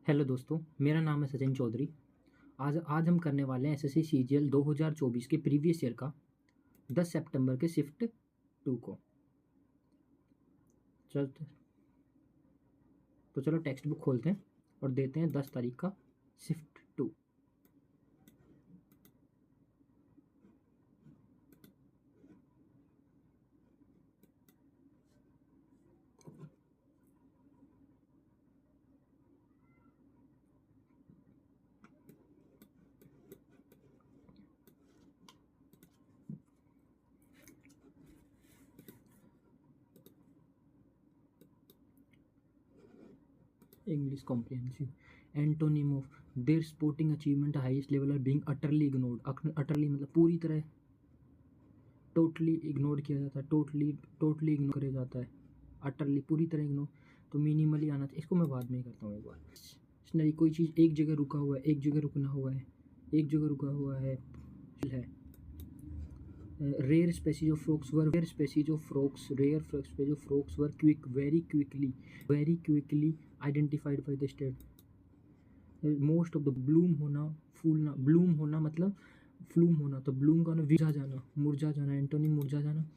Hello दोस्तों, मेरा नाम है सचिन चौधरी। आज आज हम करने वाले हैं एसएससी सीजीएल 2024 के प्रीवियस ईयर का 10 सितंबर के शिफ्ट 2 को। चलते तो चलो टेक्स्ट बुक खोलते हैं और देते हैं 10 तारीख का shift 2। English comprehensive antonym of their sporting achievement highest level are being utterly ignored. Utterly मतलब पूरी तरह, टोटली इग्नोर किया जाता है, टोटली इग्नोर किया जाता है, अटरली पूरी तरह इग्नोर। तो मिनिमली आना चाहिए, इसको मैं बाद में ही करता हूँ एक बार। स्टेशनरी कोई चीज़ एक जगह रुका हुआ है, एक जगह रुकना हुआ है, एक जगह रुका हुआ है। Rare species of frogs were rare species of frogs rare species of frogs were quick very quickly identified by the state. Most of the bloom होना, फूलना, ब्लूम होना मतलब फ्लूम होना, तो ब्लूम का होना मुरझा जाना, एंटोनिम मुरझा जाना।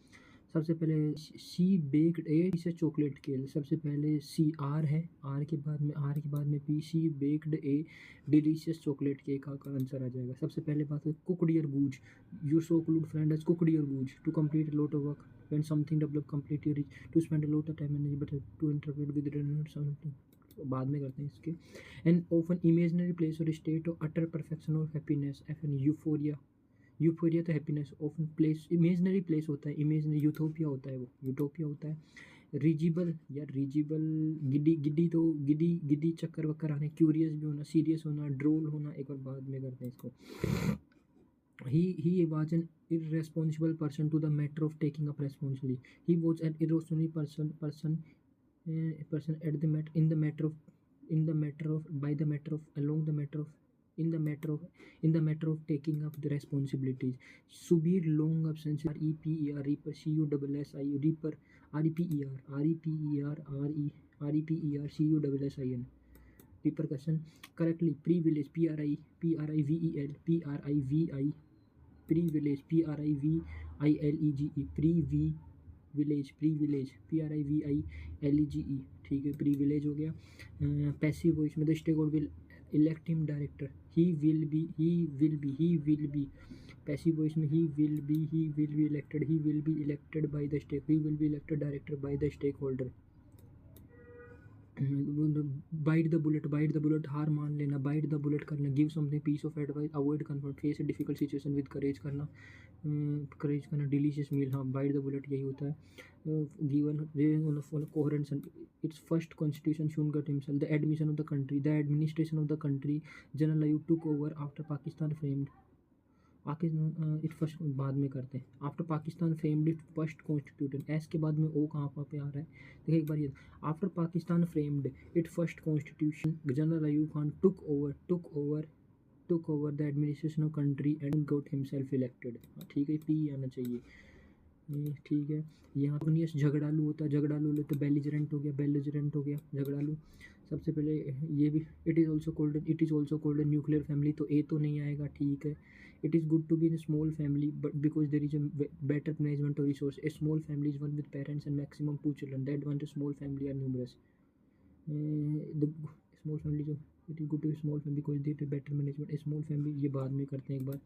सबसे पहले सी बेक्ड ए से चॉकलेट केक, सबसे पहले सी आर है, आर के बाद में P, C baked a delicious chocolate cake का आंसर आ जाएगा। सबसे पहले बात है cooked your goose, you so clued friend as cooked your goose to complete lot of work when something develop complete your to spend a lot of time and but to interpret with something. बाद में करते हैं इसके। And often imaginary place और state of utter perfection और happiness, F N euphoria. Euphoria तो happiness, often place imaginary place होता है, इमेजिनरी यूथोपिया होता है, वो यूटोपिया होता है। रीजिबल यार रीजिबल, गिड्डी तो गिड्डी चक्कर वक्कर आने, क्यूरियस भी होना, सीरियस होना, ड्रोल होना, एक बार बाद में करते हैं इसको। He was an irresponsible person to the matter of taking up responsibility. He was an irresponsible person at the matter of in the matter of by the matter of along the matter of in the matter of taking up the responsibilities. Severe long absence, reper, reper, CUSSI, reper, reper, repercussion. Correctly, privilege, privilege, privilege, ठीक है, privilege हो गया। Passive voice में the stakeholder will elect him director, he will be. Passive voice में he will be elected, he will be elected by the stake, he will be elected director by the stakeholder. Bite the bullet, हार मान लेना, bite the bullet करना, give something piece of advice, avoid confront, face a difficult situation with courage करना, delicious मील, हाँ bite the bullet यही होता है। Given coherence, its first constitution शुनगट himself, the admission of the country, the administration of the country, general Ayub took over after Pakistan framed, it first बाद में करते हैं। After Pakistan framed it first constitution, एस के बाद में ओ कहाँ पे आ रहा है देखिए एक बार ये। After Pakistan framed it first constitution, general Ayub Khan took over the administration of country and got himself elected. ठीक है, पी आना चाहिए, ठीक है। यहाँ पर झगड़ालू होता है, झगड़ालू तो बेलिजरेंट हो गया, झगड़ालू। सबसे पहले ये भी, it is also called nuclear family, तो ए तो नहीं आएगा, ठीक है। It is good to be in small family but because there is a better management of resource, a small family is one with parents and maximum 2 children, that one small family are numerous. The small family जो it is good to small family because there is better management, a small family, ये बाद में करते हैं एक बार।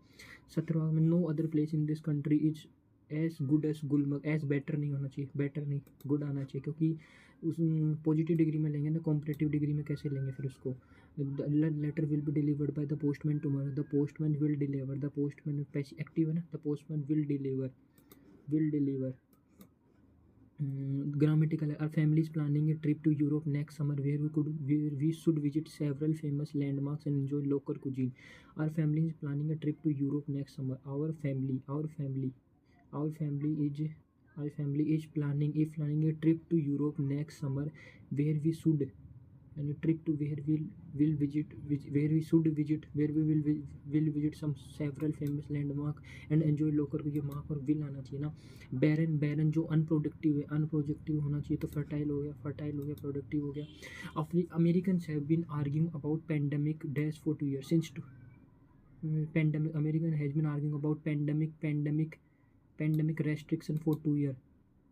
17वां में, no other place in this country is as good as Gulmarg, as better नहीं होना चाहिए, बेटर नहीं गुड आना चाहिए, क्योंकि उस पॉजिटिव डिग्री में लेंगे ना, कॉम्पिटेटिव डिग्री में कैसे लेंगे फिर उसको। Letter will be delivered by the postman tomorrow, the postman will deliver, the postman passive active है ना, the postman will deliver. Grammatical, our family is planning a trip to Europe next summer where we should visit several famous landmarks and enjoy local cuisine. Our family is planning a trip to Europe next summer. Our family is planning a trip to Europe next summer where we should and a trip to where will visit where we should visit, where we will visit some several famous landmark and enjoy local, ये mark और will आना चाहिए ना। barren barren जो unproductive है, unproductive होना चाहिए, तो fertile हो गया, productive हो गया। Americans have been arguing about pandemic dash for 2 years since pandemic American has been arguing about pandemic restriction for 2 years।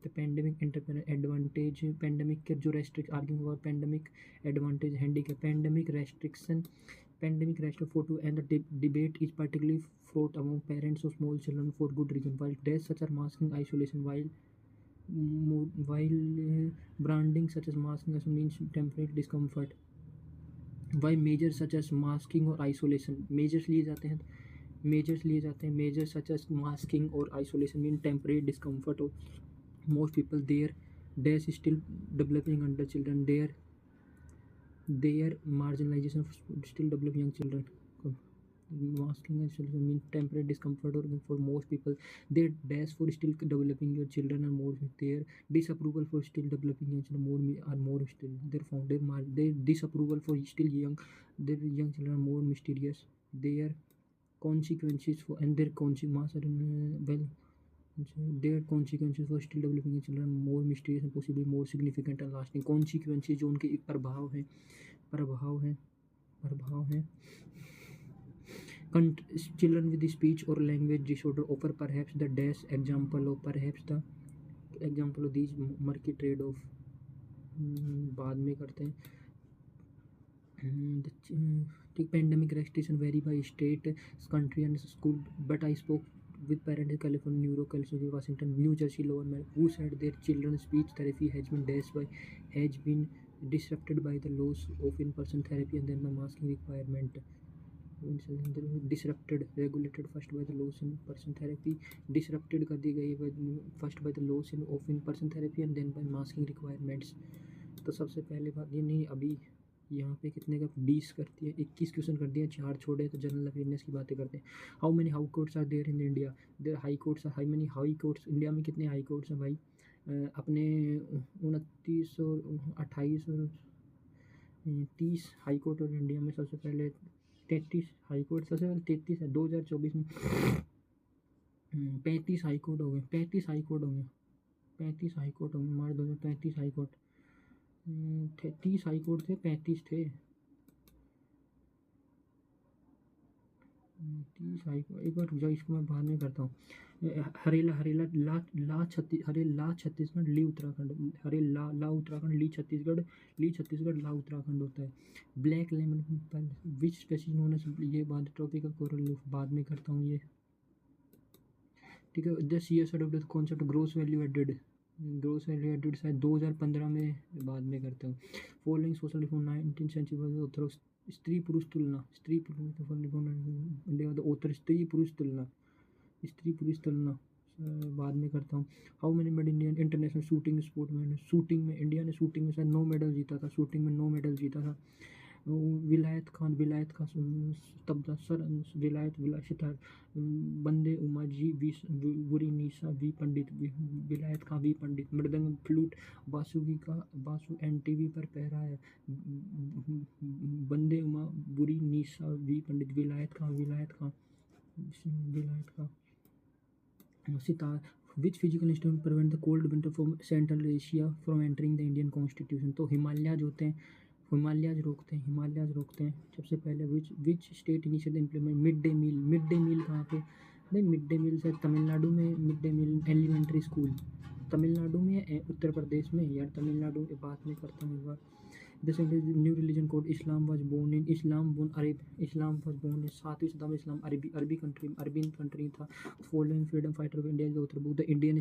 the pandemic advantage pandemic के जो restrict arguing about pandemic advantage handicap pandemic restriction for 2, and the debate is particularly fraught among parents of small children for good reason, while days such as masking isolation, while branding such as masking isolation means temporary discomfort, why measures such as masking or isolation measures लिए जाते हैं measures such as masking or isolation mean temporary discomfort of most people. Their days is still developing under children, their marginalization of still developing young children. Masking and isolation mean temporary discomfort or for most people. Their days for still developing your children are more, their disapproval for still developing young children are more still. Their disapproval for still young children are more mysterious. Their consequences for and their their consequences for still developing children are more mysterious and possibly more significant and lasting. Consequences जो उनके प्रभाव हैं children with speech or language disorder offer perhaps the example of these murky trade off। बाद में करते हैं। Pandemic restriction vary by state, country and school, but I spoke with parents in California, New York, California, Washington, New Jersey, Lower Manhattan, who said their children's speech therapy has been disrupted by the loss of in-person therapy and then the masking requirement. Disrupted, regulated first by the loss in person therapy, disrupted कर दी गई first by the loss of in person therapy and then by masking requirements। तो सबसे पहले बात ये नहीं, अभी यहाँ पे कितने का 20 करती है, 21 क्वेश्चन कर दिया, 4 छोड़े, तो जनरल अवेयरनेस की बातें करते हैं। How many high courts are there in India, there high courts are high many high courts, India में कितने हाई कोर्ट्स हैं भाई? अपने 29 और 28 और 30 हाई कोर्ट, और इंडिया में सबसे पहले 33 हाई कोर्ट, सबसे पहले 33 है 2024 में। 35 हाई कोर्ट हो गए, 35 हाई कोर्ट हो गए, मार दो 35 हाई कोर्ट, 30 हाई कोर्ट थे, 35 थे, 30 हाई कोर्ट। एक बार रुक जाओ, इसको मैं बाद में करता हूँ। ला छत्तीसगढ़, ली उत्तराखंड, ला उत्तराखंड, ली छत्तीसगढ़, ला उत्तराखंड होता है। ब्लैक लेमन विच स्पेसीज नोन एज, ये बाद ट्रॉपिकल कोरल लीफ बाद में करता हूँ ये, ठीक है। This year adopted concept gross value added शायद 2015 में, बाद में करता हूँ। Following social reform 19th century, स्त्री पुरुष तुलना, स्त्री पुरुष तुलना बाद में करता हूँ। How many medal Indian international shooting sport में, शूटिंग में इंडिया ने शूटिंग में शायद 9 मेडल जीता था, विलायत खान तब्दा सर, विलायत सितार, बंदे उमा जी, बुरी निशा वी पंडित, विलायत खान वी पंडित, मृदंग फ्लूट बासु एनटीवी पर पहरा है, बंदे उमा बुरी निशा V Pandit, Vilayat Khan sitar. Which physical instrument prevent the cold winter from central Asia from entering the Indian constitution, तो हिमालयाज होते हैं, हिमालयाज रोकते हैं। सबसे पहले which state initial implement mid day meal कहाँ पे भाई? मिड डे मील शायद तमिलनाडु में, mid day meal elementary school Tamil Nadu में, उत्तर प्रदेश में, यार तमिलनाडु की बात नहीं करता हूँ एक बार। This new religion code, Islam was born in 7वीं सदी में इस्लाम अरबी कंट्री था। Following freedom fighter of India author book the Indian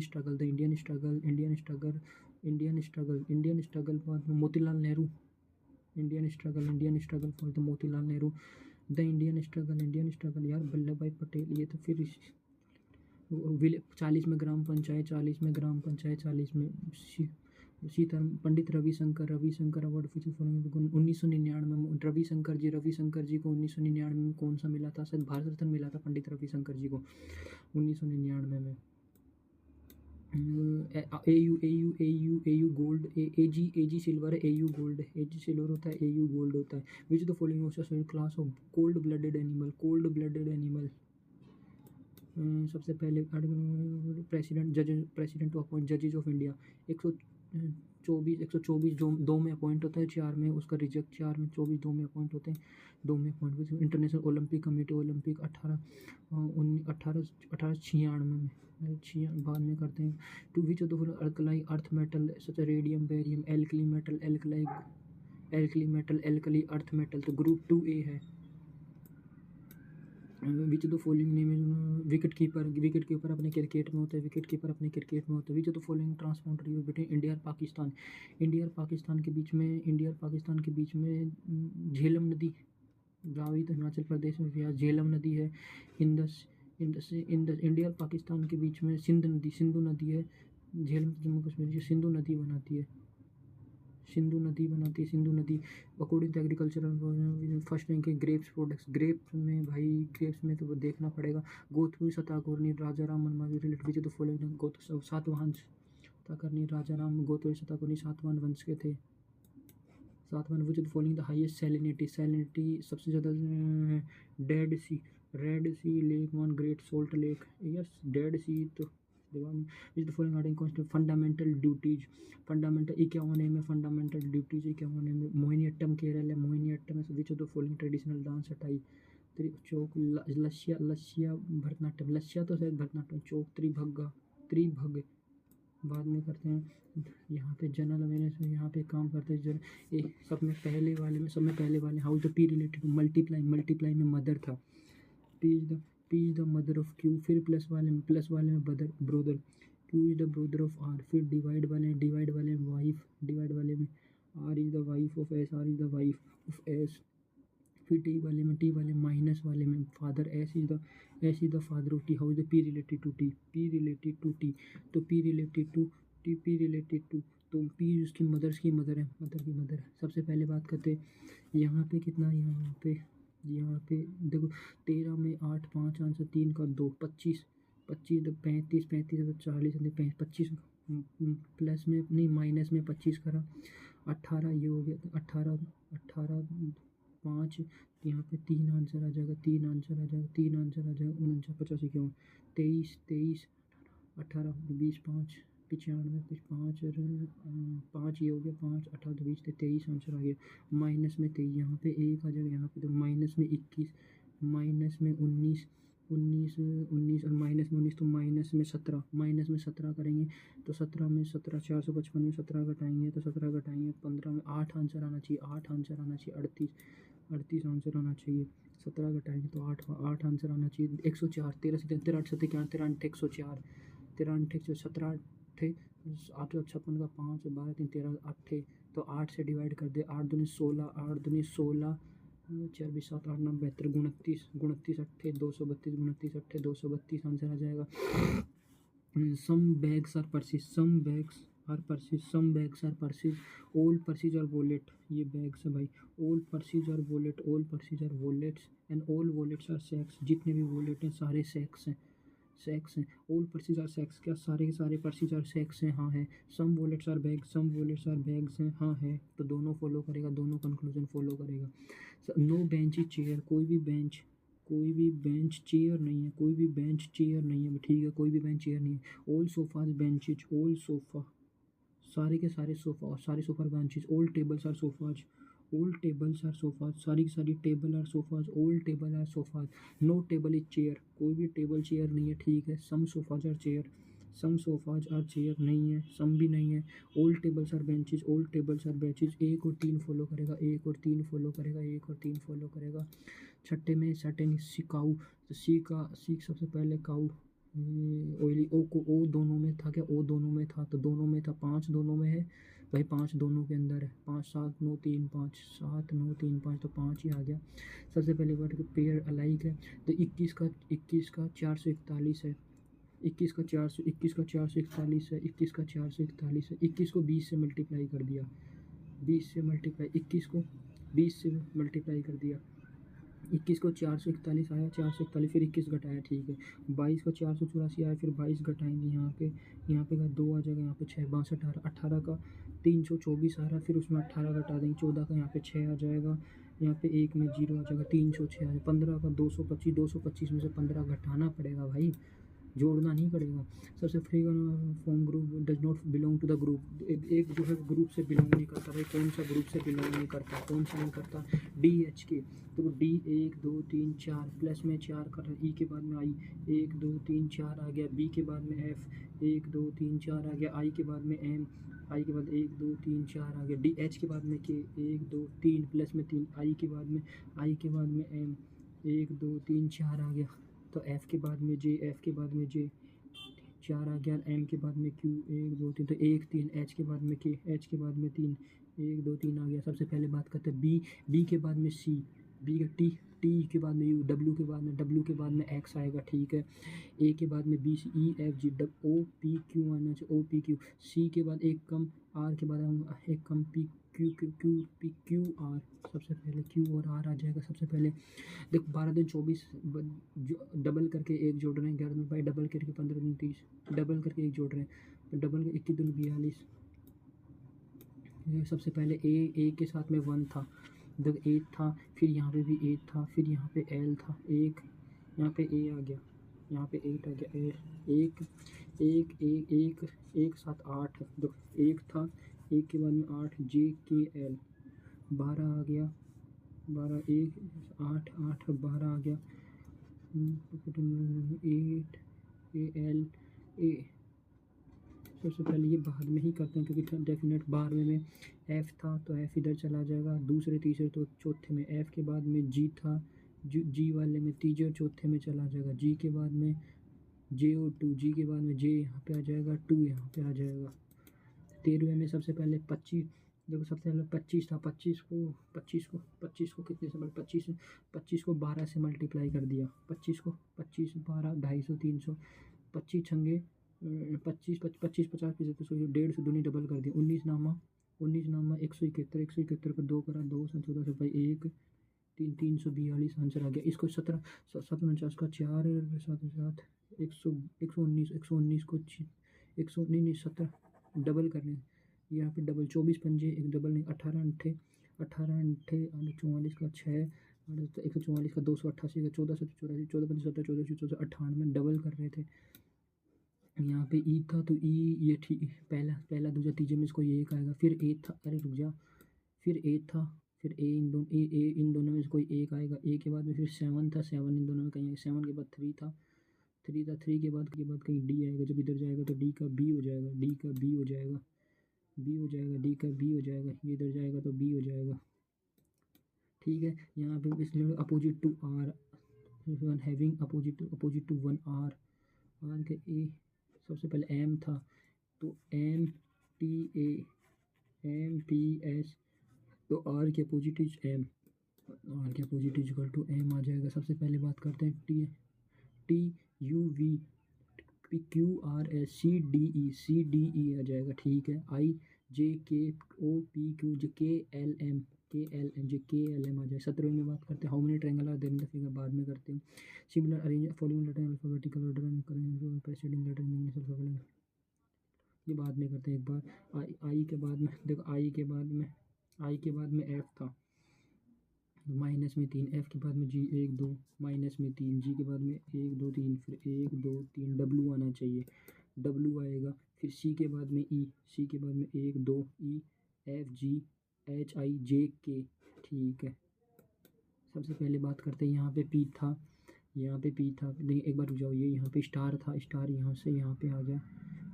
struggle बाद में Motilal Nehru, Indian struggle for the Motilal Nehru, the Indian struggle यार वल्लभ भाई पटेल। ये तो फिर 40 में ग्राम पंचायत, 40 में सीता, पंडित रविशंकर अवार्ड 1999 में, रविशंकर जी को 1999 में कौन सा मिला था? शायद भारत रत्न मिला था पंडित रविशंकर जी को 1999 में। AU गोल्ड, AG सिल्वर है, AU गोल्ड है, AG सिल्वर होता है, AU गोल्ड होता है। Which the following of class of cold blooded animal, cold blooded animal. सबसे पहले प्रेसिडेंट जज, president to appoint जजेज of India 124 जो 2 में अपॉइंट होता है, 4 में उसका रिजेक्ट, 4 में 24, 2 में अपॉइंट होते हैं, 2 में appoint. International Olympic committee, Olympic 1896 में, बाद में करते हैं। Two which of the alkali earth metal such radium barium alkali metal, alkali metal alkali earth metal, तो ग्रुप 2A है। Which the following name is wicket keeper अपने cricket में होता है, विकेट कीपर अपने क्रिकेट में होता है। Which the following transport river between India और पाकिस्तान, इंडिया और पाकिस्तान के बीच में झेलम नदी, रावी तो हिमाचल प्रदेश में भी है, झेलम नदी है। इंडस इंडिया और पाकिस्तान के बीच में सिंधु नदी है। झेलम जम्मू कश्मीर की सिंधु नदी बनाती है, सिंधु नदी। According to agricultural first rank है ग्रेप्स प्रोडक्ट्स, ग्रेप्स में तो देखना पड़ेगा। गोथवी सताकर्णी राजा राम मनमावी रिलेटेड विच तो फॉलोइंग सातवाहन सताकर्णी राजा राम गोथवी सताकर्णी सातवाहन वंश के थे। सातवाहन विच तो फॉलोइंग द हाईएस्ट सैलिनिटी सबसे ज़्यादा dead sea, red sea lake, one great salt lake, yes dead sea तो which the following article constitute fundamental duties, fundamental 51 में फंडामेंटल ड्यूटीज 51 में। मोहिनीअट्टम केरल है, मोहिनीअट्टम है। Which of the following traditional dance हटाई, चौक लस्या भरतनाट्यम, लस्या तो शायद भरतनाट्यम, चौक त्रिभग बाद में करते हैं। यहाँ पे जनरल अवेयरनेस में यहाँ पे काम करते हैं सब में पहले वाले how the P related multiply में मदर था। P is the mother of Q, फिर प्लस वाले में brother. Q is the brother of R, फिर डिवाइड वाले में वाइफ, डिवाइड वाले में R is the wife of S, R is the wife of S. फिर टी वाले माइनस वाले में father, S is the father of T. How is the P related to T, तो P related to तो P उसकी mother है, सबसे पहले बात करते हैं यहाँ पे कितना, यहाँ पे देखो 13 में 8 5 आंसर 3 का 2 25 35 40 25 प्लस में नहीं माइनस में 25 करा 18, ये हो गया 18 5, यहाँ पे 3 आंसर आ जाएगा 49 50 51 23 18 20 5 95 कुछ 5 और 5, ये हो गया 5 18 20 23 आंसर आ गया। माइनस में 23, यहाँ पे 1 आ जाएगा, यहाँ पे तो माइनस में 21, माइनस में 19 और माइनस में 19 तो माइनस में 17 करेंगे तो 17 में 17 455 में 17 घटाएंगे तो 17 घटाएंगे 15 में 8 आंसर आना चाहिए 38 आंसर आना चाहिए। 17 घटाएंगे तो 8 आंसर आना चाहिए। 104 13 से 13 8 13 104 13 17 8 56 का 5 12 3 13 8 तो 8 से डिवाइड कर दे 8 दूनी 16 4 20 7 8 9 72 29 अट्ठे 232 232 आंसर आ जाएगा। Some bags are purses all purses are wallet, ये बैग्स है भाई। All purses are wallets and all wallets are sacks, जितने भी वॉलेट हैं सारे सैक्स हैं। ऑल पर्सिस आर सैक्स, क्या सारे के सारे पर्सिस आर सैक्स हैं? हाँ है। सम वॉलेट्स आर बैग्स हैं, हाँ है। तो दोनों फॉलो करेगा, दोनों कंक्लूजन फॉलो करेगा। नो बेंच चेयर, कोई भी बेंच चेयर नहीं है, ठीक है, कोई भी बेंच चेयर नहीं है। All sofas benches, all sofa सारे के सारे सोफा, सारे sofa benches. All tables are sofas, सारी की सारी table are sofas, all table are sofas. No table is chair, कोई भी टेबल चेयर नहीं है, ठीक है। सम सोफाज आर चेयर नहीं है, सम भी नहीं है। ऑल टेबल्स आर बेंचेज, एक और तीन फॉलो करेगा। छठे में सर्टेन सिकाऊ, तो सी सबसे पहले काऊ ऑयली, ओ को ओ दोनों में था क्या? ओ दोनों में था, तो दोनों में था, 5 दोनों में है भाई, 5 दोनों के अंदर है। 5 7 9 3 5 7 9 3 5 तो 5 ही आ गया। सबसे पहले वर्ड पेयर अलाइक है, तो 21 का 441 है। 21 का 441 है, 21 को 20 से मल्टीप्लाई कर दिया, 21 को 20 से मल्टीप्लाई कर दिया 21 को 441 आया, 441 फिर 21 घटाया, ठीक है। 22 को 484 आया, फिर 22 घटाएंगे यहाँ पे का 2 आ जाएगा, यहाँ पे 6 62 18 का 324 आ रहा है, फिर उसमें 18 घटा देंगे, 14 का यहाँ पे 6 आ जाएगा, यहाँ पे 1 में 0 आ जाएगा, 306 आ जाएगा, 15 का 225 में से 15 घटाना पड़ेगा भाई, जोड़ना नहीं पड़ेगा। सबसे free form group does not belong to the group, एक जो है ग्रुप से बिलोंग नहीं करता भाई, कौन सा ग्रुप से बिलोंग नहीं करता, कौन सा नहीं करता, डी एच के। तो डी 1 2 3 4 प्लस में 4 कर रहा है, ई के बाद में आई 1 2 3 4 आ गया, बी के बाद में एफ 1 2 3 4 आ गया, आई के बाद में एम, आई के बाद 1 2 3 4 आ गया, डी एच के बाद में के 1 2 3 प्लस में 3, आई के बाद में एम 1 2 3 4 आ गया, तो एफ़ के बाद में जे, एफ़ के बाद में जे 4 आ गया, एम के बाद में क्यू 1 2 3, तो 1 3, एच के बाद में के, एच के बाद में 3 1 2 3 आ गया। सबसे पहले बात करते हैं बी, बी के बाद में सी, बी का टी, टी के बाद में यू, डब्ल्यू के बाद में एक्स आएगा, ठीक है। ए के बाद में B C E F G, O P Q आना चाहिए, ओ पी क्यू, सी के बाद एक कम, आर के बाद एक कम, P Q Q Q P Q R, सबसे पहले क्यू और आर आ जाएगा। सबसे पहले देखो 12 दिन 24 डबल करके एक जोड़ रहे हैं, 11 दिन भाई डबल करके 15 दिन 30, डबल करके एक जोड़ रहे हैं, तो डबल 21 दिन 42। सबसे पहले ए के साथ में 1 था, देखो 8 था, फिर यहाँ पे भी 8 था, फिर यहाँ पे एल था 1, यहाँ पे ए आ गया, यहाँ पे 8 आ गया, एक एक एक एक एक साथ 8, देखो 1 था, 1 के बाद में 8, जे के एल 12 आ गया, 12 1 8 8 12 आ गया, 8 ए एल ए। सबसे पहले ये बाद में ही करते हैं क्योंकि डेफिनेट 12वें में एफ़ था तो एफ़ इधर चला जाएगा, दूसरे तीसरे तो चौथे में एफ़ के बाद में जी था, जी वाले में तीसरे और चौथे में चला जाएगा, जी के बाद में जे और 2, जी के बाद में जे यहाँ पे आ जाएगा, 2 यहाँ पे आ जाएगा। 13वें में सबसे पहले 25, देखो सबसे पहले 25 था, 25 को कितने से 25 को 12 से मल्टीप्लाई कर दिया, 25 12 250 300, 25 छंगे 25 50 150 से दूनी डबल कर दिया, 19 नामा 171 को 2 करा, 2 14 से भाई 1 3 342 आंसर आ गया। इसको 17 49 का 4 7 7 119 को 119 17 डबल करने, यहाँ पे डबल 24 पंजे एक डबल नहीं, 18 अंठे 44 का 6 144 का 288 का 14 84 14 15 17 14 14 98 डबल कर रहे थे। यहाँ पे ई था तो ई ये ठीक, पहला दूसरा तीसरे में इसको ये एक आएगा, फिर ए था, अरे रुक जा, फिर ए था, फिर ए इन दोनों में से कोई एक आएगा, ए के बाद में फिर 7 था, 7 इन दोनों में कहीं, 7 के बाद 3 था, 3 के बाद कहीं डी आएगा, जब इधर जाएगा तो डी का बी हो जाएगा, डी का बी हो जाएगा, डी का बी हो जाएगा, ये इधर जाएगा तो बी हो जाएगा, ठीक है। यहाँ पे इसलिए opposite to R, having opposite to 1 R के ए, सबसे पहले एम था तो M T A M P S, तो आर के अपोजिट इज एम, आर के opposite is equal to M आ जाएगा। सबसे पहले बात करते हैं T U V P Q R S C D E आ जाएगा, ठीक है। आई जे के ओ पी क्यू जे के एल एम आ जाए। 17 में बात करते हैं how many triangle are there in the figure, बाद में करते हैं। Similar arrange following letter in alphabetical order and करेंगे preceding letter in English alphabet, ये बाद में करते हैं। एक बार आई के बाद में देखो, आई के बाद में एफ था माइनस में 3, एफ के बाद में जी 1 2 माइनस में 3, जी के बाद में 1 2 3, फिर 1 2 3 डब्ल्यू आना चाहिए, डब्ल्यू आएगा, फिर सी के बाद में ई, सी के बाद में 1 2 ई एफ जी एच आई जे के, ठीक है। सबसे पहले बात करते हैं यहाँ पे पी था, लेकिन एक बार रुक जाओ, ये यहाँ पे स्टार था, स्टार यहाँ से यहाँ पे आ गया,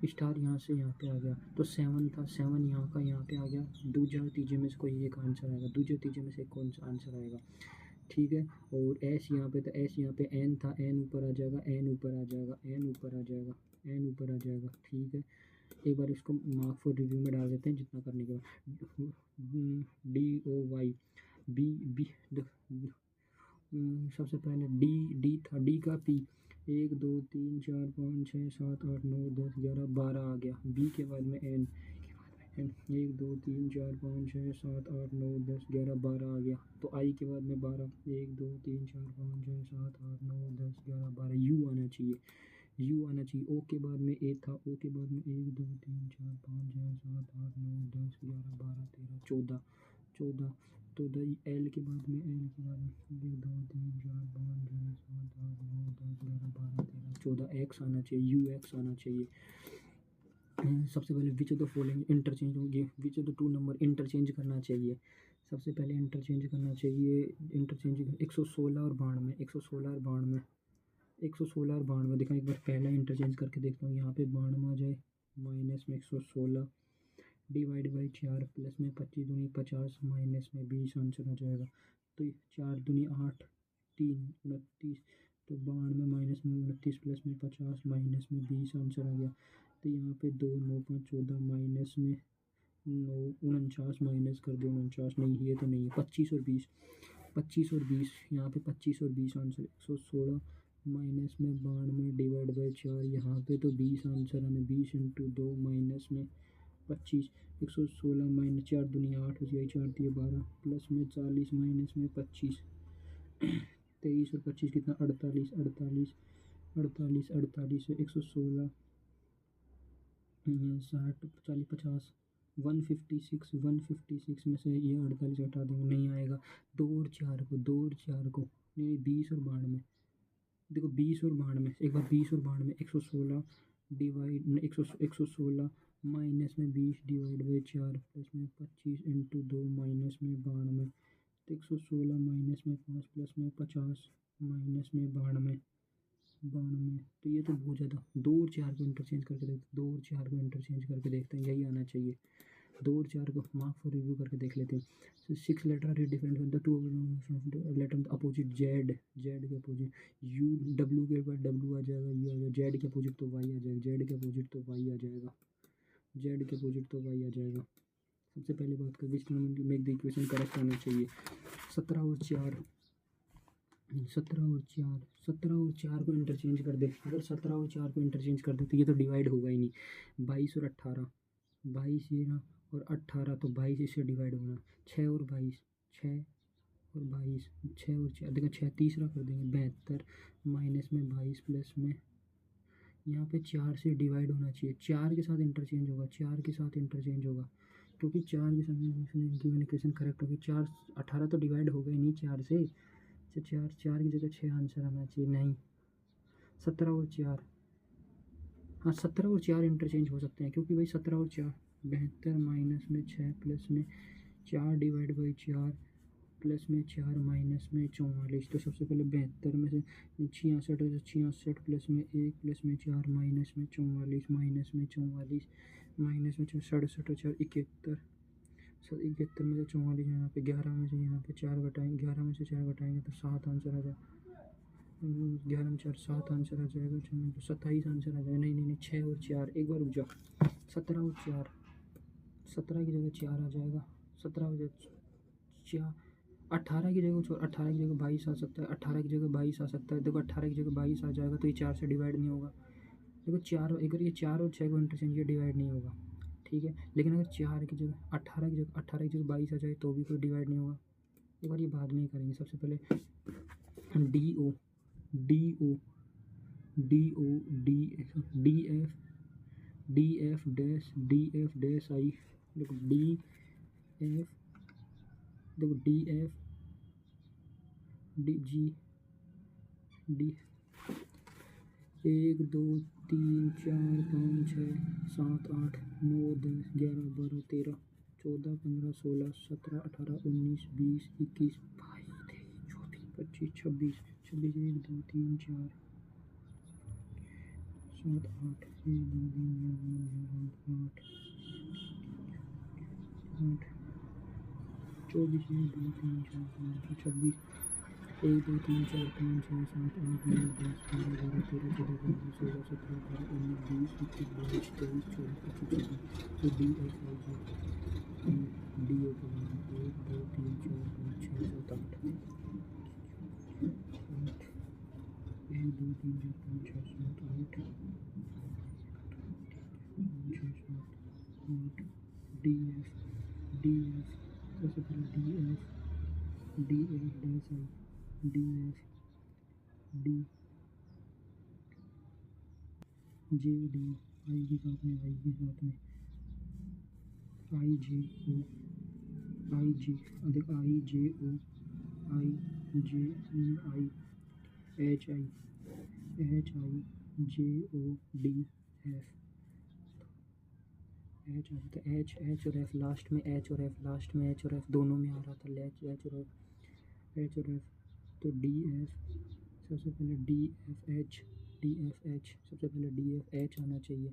स्टार यहाँ से यहाँ पे आ गया, तो 7 था, 7 यहाँ का यहाँ पे आ गया, दूसरे और तीसरे में से कोई एक आंसर आएगा, दूसरे तीसरे में से कौन सा आंसर आएगा, ठीक है। और एस यहाँ पे, तो एस यहाँ पे एन था, एन ऊपर आ जाएगा, एन ऊपर आ जाएगा, एन ऊपर आ जाएगा, एन ऊपर आ जाएगा, ठीक है। एक बार इसको मार्क फॉर रिव्यू में डाल देते हैं जितना करने के बाद, D O Y B B, सबसे पहले डी था, डी का पी 1 2 3 4 5 6 7 8 9 10 11 12 आ गया, बी के बाद में एन, 1 2 3 4 5 6 7 8 9 10 11 12 आ गया। तो आई के बाद में 12, 1 2 3 4 5 6 7 8 9 10 11 12, यू आना चाहिए, यू आना चाहिए। ओ के बाद में ए था, ओ के बाद में 1 2 3 4 5 6 7 8 9 10 11 12 13 14 14। तो एल के बाद में 1 2 3 4 5 6 7 8 9 10 11 12 13 14, एक्स आना चाहिए, यू एक्स आना चाहिए। सबसे पहले which of the following interchange होंगे, which of the two number interchange करना चाहिए। सबसे पहले इंटरचेंज करना चाहिए, इंटरचेंज 116 और 92, 116 और 92, 116 और 92। देखा एक बार पहला इंटरचेंज करके देखता हूँ। यहाँ पे 92 आ जाए, माइनस में 116 डिवाइड बाई 4 प्लस में 25 दूनी 50 माइनस में 20 आंसर आ जाएगा। तो 4 दूनी 8 3 29, तो 92 माइनस में 29 प्लस में 50 माइनस में 20 आंसर आ गया। तो यहाँ पे 2 9 5 14 माइनस में 9 49 माइनस कर दो, 49 नहीं है तो नहीं है। 25 और 20, 25 और 20, यहाँ पे 25 और 20 आंसर 116 माइनस में 92 डिवाइड बाई 4, यहाँ पे तो 20 आंसर आने, 20 इंटू 2 माइनस में 25, 116 माइनस 4 दुनिया 8 हो जाए, 4 दिए 12 प्लस में 40 माइनस में 25 23 और 25 कितना 48 48 48 48 है 116 60 40 50 156 156 में से ये 48 हटा देंगे, नहीं आएगा। 2 और 4 को, 2 और 4 को नहीं, 20 और 92, देखो 20 और 92, एक बार 20 और 92, 116 डिवाइड 116 माइनस में 20 डिवाइड बाई 4 प्लस में 25 इंटू 2 माइनस में 92, तो 116 माइनस में 5 प्लस में 50 माइनस में 92 92। तो ये तो बहुत ज़्यादा। 2 और 4 को इंटरचेंज करके देखते, 2 और 4 को इंटरचेंज करके देखते हैं, यही आना चाहिए। 2 और 4 को मार्क फॉर रिव्यू करके देख लेते हैं। 6 letter are different from the two letter opposite, Z, Z के अपोजिट यू, डब्ल्यू के बाद डब्ल्यू आ जाएगा, यू आ जाएगा, जेड के अपोजिट तो वाई आ जाएगा, जेड के अपोजिट तो वाई आ जाएगा, जेड के अपोजिट तो वाई आ जाएगा। सबसे पहली बात कर which make the equation correct आना चाहिए। 17 और 4, 17 और 4, 17 और 4 को इंटरचेंज कर दे। अगर 17 और 4 को इंटरचेंज कर दे तो ये तो डिवाइड होगा ही नहीं। 22 और 18, 22 ये ना और 18, तो 22 इससे डिवाइड होना। 6 और 22, 6 और 22, 6 और 4 देखो 6, तीसरा कर देंगे 72 माइनस में 22 प्लस में यहाँ पे 4 से डिवाइड होना चाहिए, 4 के साथ इंटरचेंज होगा, 4 के साथ इंटरचेंज होगा, क्योंकि 4 के साथ इक्वेशन करेक्ट होगी। 4 18 तो डिवाइड होगा ही नहीं 4 से, 4 की जगह 6 आंसर आना चाहिए, नहीं 17 और 4, हाँ 17 और 4 इंटरचेंज हो सकते हैं, क्योंकि भाई 17 और 4 72 माइनस में 6 प्लस में 4 डिवाइड बाई 4 प्लस में 4 माइनस में 44। तो सबसे पहले 72 में से 66 66 प्लस में 1 प्लस में 4 माइनस में 44 माइनस में 44 माइनस में 67 और 4 71, 71 में से 44 यहाँ पे 11 में से यहाँ पे 4 घटाएंगे, 11 में से 4 घटाएंगे तो 7 आंसर आ जाए, 11 में 4 7 आंसर आ जाएगा, 27 आंसर आ जाएगा। नहीं नहीं नहीं 6 और 4, एक बार रुक जाओ, 17 और 4, 17 की जगह 4 आ जाएगा, 17 की जगह 4, 18 की जगह छोड़, 18 की जगह 22 आ सकता है, 18 की जगह 22 आ सकता है। देखो 18 की जगह 22 आ जाएगा तो ये 4 से डिवाइड नहीं होगा। देखो 4, अगर ये 4 और 6 को इंटरचेंज ये डिवाइड नहीं होगा, ठीक है। लेकिन अगर 4 की जगह 18 की जगह 18 की जगह 22 आ जाए तो भी कोई डिवाइड नहीं होगा। एक बार ये बाद में ही करेंगे। सबसे पहले D O D O D O D F dash I, देखो डी एफ, देखो D F D G D 1 2 3 4 5 6 7 8 9 10 11 12 13 14 15 16 17 18 19 20 21 22 23 24 25 26 26 1 2 3 4 7 8 1 2 3 4 5 8 24 1 2 3 4 5 26 1 2 3 4 5 6 7 8 9 10 11 12 13 14 15 16 17 18 19 20 21 22 23 24 25 तो D F I G D O के बाद 1 2 3 4 5 6 7 8 1 2 3 4 5 6 7 8 6 7 8 डी एफ, डी एफ, सबसे पहले D F, D F dash I, D F, D J D, I के साथ में, आई के साथ में आई जे ओ, आई जे, देख I J O, I J E I, H I, H I J O D F, H I, तो H, H और F last में, एच और एफ लास्ट में, एच और एफ दोनों में आ रहा था, एच, एच और एफ, एच और एफ, तो डी एफ, सबसे पहले D F H, D F H, सबसे पहले डी एफ एच आना चाहिए,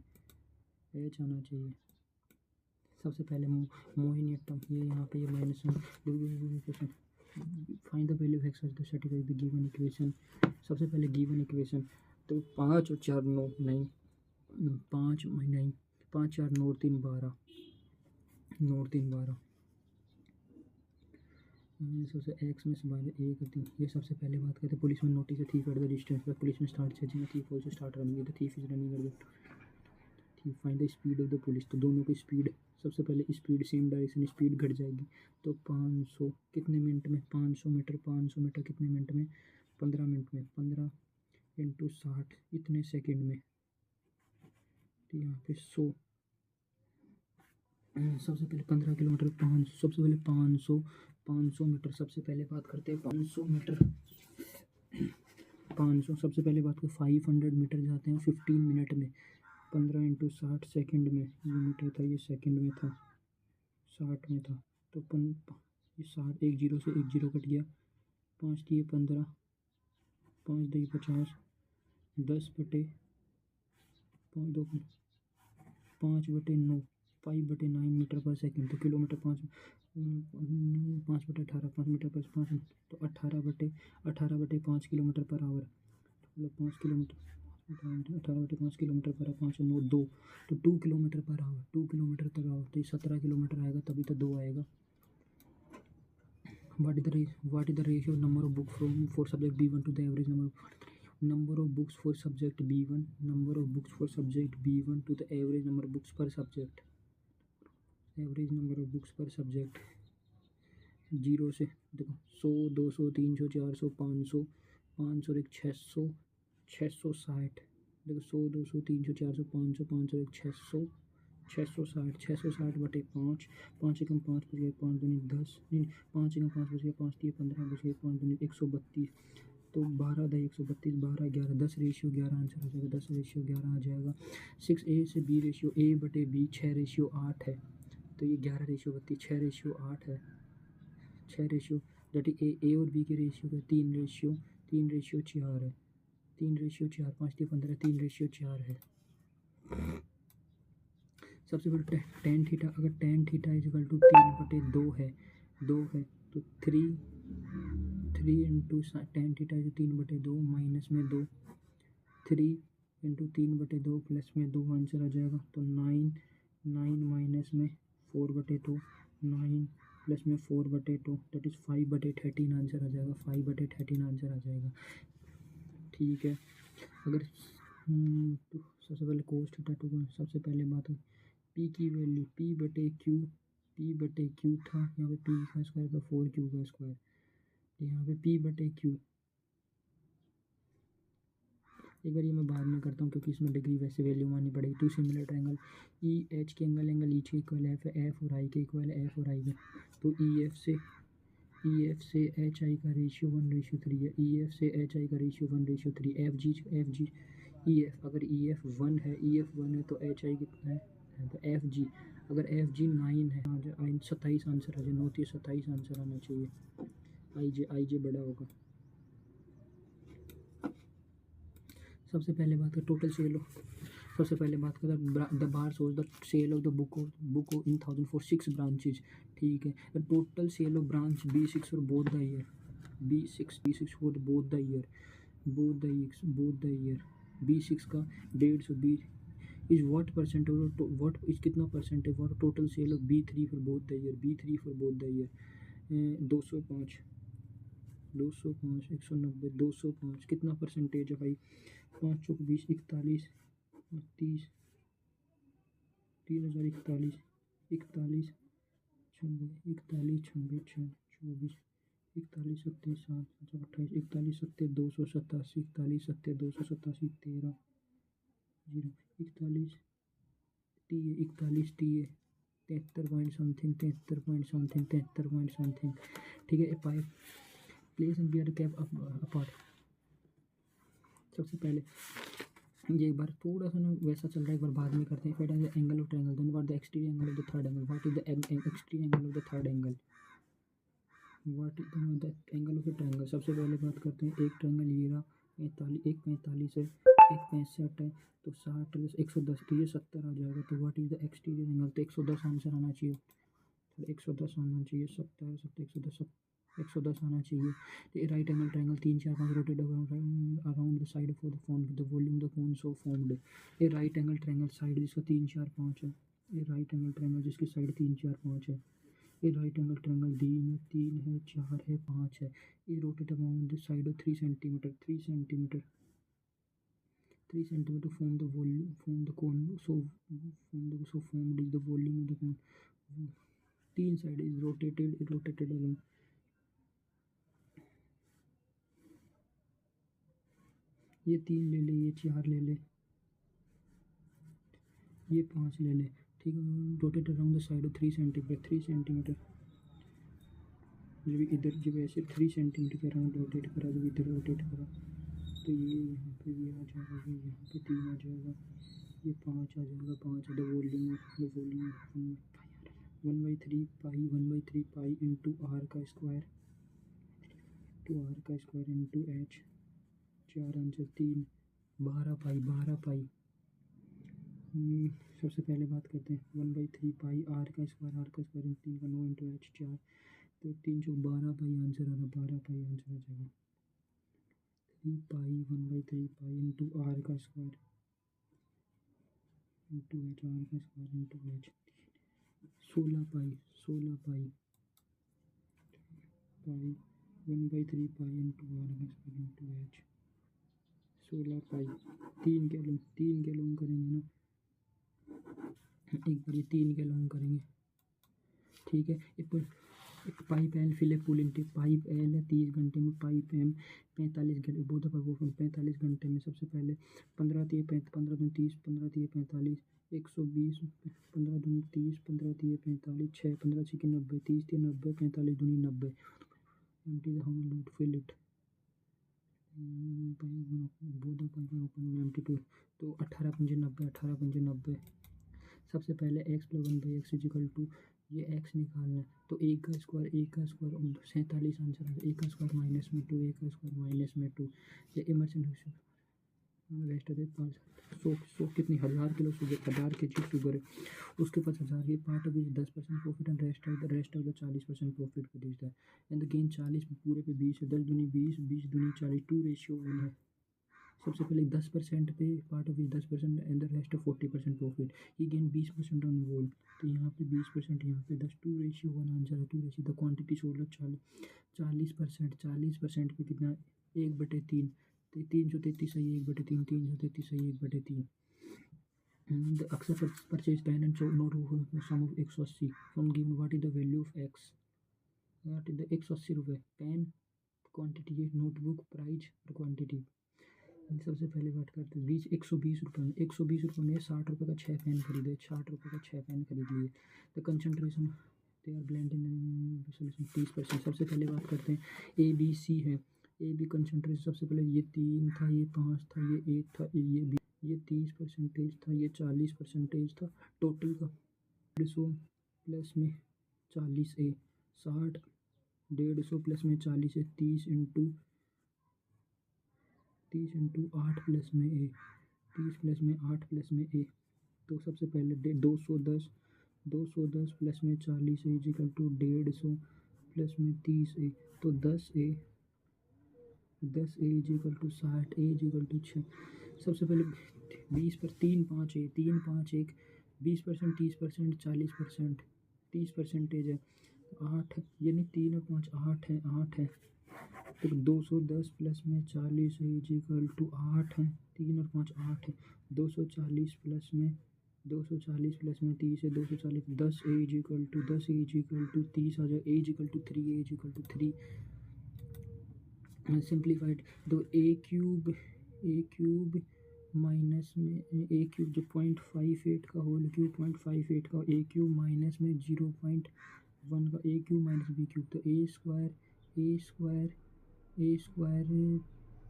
एच आना चाहिए। सबसे पहले मोहिनीअट्टम, ये यहाँ पे ये minus question, find the value of x the certified the given equation. सबसे पहले गिवन इक्वेशन, तो 5 और 4 9 नहीं, 5 नहीं, 5 4 9 3 12, 9 3 12, सबसे एक्स में से 1 3। ये सबसे पहले बात करते हैं पुलिस में notice thief at the distance, police में स्टार्ट से thief also start running, the thief is running at the, find the speed of the police, तो दोनों की स्पीड, सबसे पहले स्पीड सेम डायरेक्शन, स्पीड घट जाएगी, तो 500 कितने मिनट में, 500 मीटर, 500 मीटर कितने मिनट में, 15 मिनट में, 15 इंटू 60 इतने सेकंड में, तो यहाँ पे 100, सबसे पहले 15 किलोमीटर, 5, सबसे पहले 500 मीटर, सबसे पहले बात करते हैं 500 मीटर, 500, सबसे पहले बात करें 500 मीटर जाते हैं 15 मिनट में, 15 इंटू 60 सेकेंड में, ये मीटर था, ये सेकंड में था, 60 में था, तो ये 60, एक जीरो से एक जीरो कट गया, 5 दिए 15, 5 दिए 50, 10 बटे 5/9, 5/9 मीटर पर सेकंड, तो किलोमीटर 5 बटे 18, 5 मीटर पर 5, तो 18/5 किलोमीटर पर आवर, मतलब 5 किलोमीटर, 18/5 किलोमीटर पर 5 9 2, तो 2 किलोमीटर पर आवर, 2 किलोमीटर तक आवर, तो ये 17 किलोमीटर आएगा, तभी तो 2 आएगा। What is the ratio number of book from for subject B1 to the average number of books for subject B1, number of books for subject B1 to the average number of books per subject, average number of books per subject, 0 से देखो 100 200 300 400 500, 500 एक 600, 660, देखो 100 200 300 400 500, 500 एक 600, 660, 660 बटे 5, 5 एकम 5 बच गए, 5 दूनी 10, 5 एकम 5 बच गए, 5 दिए 15 बच गए, 5 दूनी 132, तो 12 दही 132, 12 11, 10 रेशियो 11 आंसर आ जाएगा, 10 रेशियो 11 आ जाएगा। 6A से B रेशियो A बटे B 6 रेशियो 8 है, तो ये 11 रेशियो 32, 6 रेशियो 8 है, 6 रेशियो जटी ए और बी के रेशियो का 3 रेशियो 4 है, 3 रेशियो 4, 5 दिए 15, 3 रेशियो 4 है। सबसे पहले टेन थीटा, अगर टेन थीटा इक्वल टू 3/2 है, 2 है, तो 3 इंटू टेन थीटा जो 3/2 माइनस में 2, 3 इंटू 3/2 प्लस में 2 आंसर आ जाएगा, तो 9 माइनस में 4/2, 9 प्लस में 4/2, दैट इज़ 5/13 आंसर आ जाएगा, 5/13 आंसर आ जाएगा। ठीक है, अगर तो सबसे पहले कोस थीटा 2, सबसे पहले बात पी की वैल्यू P बटे Q था, यहाँ पे P का स्क्वायर का 4Q का स्क्वायर, यहाँ पे P बटे Q, एक बार ये मैं बाद में करता हूँ क्योंकि इसमें डिग्री वैसे वैल्यू माननी पड़ेगी। 2 सिमिलर ट्रायंगल ई एच के एंगल ईच के इक्वल एफ है, एफ और आई के इक्वल है, एफ और आई के, तो ई एफ से एच आई का रेशियो 1:3 है, ई एफ से एच आई का ratio 1:3, F G E F, अगर ई एफ 1 है तो एच आई कितना है, तो एफ जी, अगर एफ जी 9 है, 27 आंसर आ जाए, 9 से 27 आंसर आना चाहिए, आई जे बड़ा होगा। सबसे पहले बात कर टोटल सेल ऑफ, सबसे पहले बात कर the bar source the sale of the book in 1000 for 6 branches. ठीक है, the total sale of branch B6 for both the year, B6 for both the year, B6 का 150 is what percent, what is कितना percent है, what total sale of B3 for both the year, 205, 190, 205 कितना percentage है भाई, 5 चौक 20, 41, 30, 3041, 41 96 41 96 24 41 सत्ते 7 28 41 सत्ते 287 41 सत्ते 287 13 0 41 30 41 30 73 point something 73 point something 73 point something. ठीक है, pipe place and bear cap apart. सबसे पहले ये एक बार थोड़ा सा ना वैसा चल रहा है, एक बार बाद में करते हैं। Find the angle of triangle, then what the exterior angle of the third angle, what is the exterior angle of the third angle, what is the angle of the triangle. सबसे पहले बात करते हैं, एक ट्रायंगल ये रहा 45, एक 45 है, एक 65 है, तो 60 110, तो ये 70 आ जाएगा। तो what is the exterior angle, तो 110 आंसर आना चाहिए, तो 110 आना चाहिए। 70 70 110 आना चाहिए। तो right angle triangle 3 4 5 rotate around the side of the cone, the volume the cone so formed. ये राइट एंगल ट्रायंगल साइड जिसका 3 4 5 है, ये राइट एंगल ट्रायंगल जिसकी साइड 3 4 5 है, ये राइट एंगल ट्रायंगल 3 है 4 है 5 है। ये rotate around the side of 3 centimetre 3 centimetre form the volume form the cone so formed is the volume of the cone. 3 side is rotated around. ये 3 ले ले, ये 4 ले ले, ये 5 ले ले। ठीक है, rotate around the side of 3 centimetre 3 centimetre. जब इधर जब ऐसे 3 सेंटीमीटर के अराउंड रोटेट करा, जब इधर रोटेट करा, तो ये यहाँ पे ये आ जाएगा, ये यहाँ पे 3 आ जाएगा, ये 5 आ जाएगा, 5 है। The volume 1/3 pi into R का square into H. 4 answer 3 12 pi. सबसे पहले बात करते हैं 1/3 पाई आर का स्क्वायर इंटू 3 का 9 इंटू एच 4, तो 312 पाई आंसर आ रहा, 12 पाई आंसर आ जाएगा। 3 पाई 1/3 पाई इंटू आर का स्क्वायर इंटू एच, आर का square into H. 16 pi 1/3 pi into R का स्क्वायर इंटू एच। 16 पाई 3 के लॉन्ग करेंगे ना, एक बार ये 3 के लॉन्ग करेंगे। ठीक है, एक पाइप एल फिल पुल इंटेक, पाइप एल है 30 घंटे में, पाइप एम 45 घंटे, बोथ ऑफ वो 45 घंटे में। सबसे पहले 15 3 15 दूनी 30, 15 3 45 120, 15 दूनी 30, 15 3 45 6, 15 6 90, 30 3 90, 45 दूनी 90। Empty the whole load fill it, both of pipe open empty two, तो 18 पंजे 90, 18 पंजे 90। सबसे पहले x + 1/x इजिकल टू, ये x निकालना है, तो 1 का स्क्वायर 47 आंसर है। 1 का स्क्वायर माइनस में 2, 1 का स्क्वायर माइनस में 2। ये इमर्जेंसी रेस्ट है 100 कितनी 1000 किलो शुगर, 1000 kg शुगर है, उसके पास 1000। ये part of 10% profit and rest of the 40% profit को देता है। एंड द गेन 40 पूरे पे 20 है, 10 दूनी 20, 20 दूनी 40, 2:1 है। सबसे पहले 10% पे part of 10% and the rest of 40% profit. ये गेन 20% ऑन वोल, तो यहाँ पे 20%, यहाँ पे 10, 2:1 आंसर है। 2 द क्वांटिटी सोल्ड 40%, 40% पे कितना 1/3, 333 सही 1/3, 333 सही 1/3। अक्सर purchase pen and note sum of 180 from given, what is the value of X, what is the 180 रुपये। पेन क्वांटिटी है, नोटबुक प्राइज और क्वांटिटी। सबसे पहले बात करते हैं 120 रुपये में, 120 रुपये में 60 रुपये का 6 पेन खरीदे, 60 रुपये का 6 पेन खरीद लिए। The concentration they are blend in solution 30%। सबसे पहले बात करते हैं ए बी सी है, ए बी कंसनट्रेशन। सबसे पहले ये 3 था, ये 5 था, ये 1 था, ये बी, ये 30% था, ये 40% था। टोटल का 150 प्लस में 40 ए 60, 150 प्लस में 40 है, 30 इंटू 8 प्लस में ए, 30 प्लस में 8 प्लस में ए। तो सबसे पहले 210 प्लस में 40 ए इजिकल टू 150 प्लस में 30 ए, तो 10 A equal to 60, A equal to 6। सबसे पहले 20 पर 3 5 ए, 3 5 1, 20%, 30%, 40%, 30% है 8, यानी 3 और 5 8 है। तो 210 प्लस में 40 है इजिकल टू 8 है, 3 और 5 8 है। 240 प्लस में 240 प्लस में 30 है 240 10 एज इक्वल टू 30 आ जाए एज इक्वल टू 3 सिंप्लीफाइड तो ए क्यूब माइनस में ए क्यूब जो 0.58 का होल क्यूब 0.58 का ए क्यूब माइनस में 0.1 का A cube minus B cube तो A square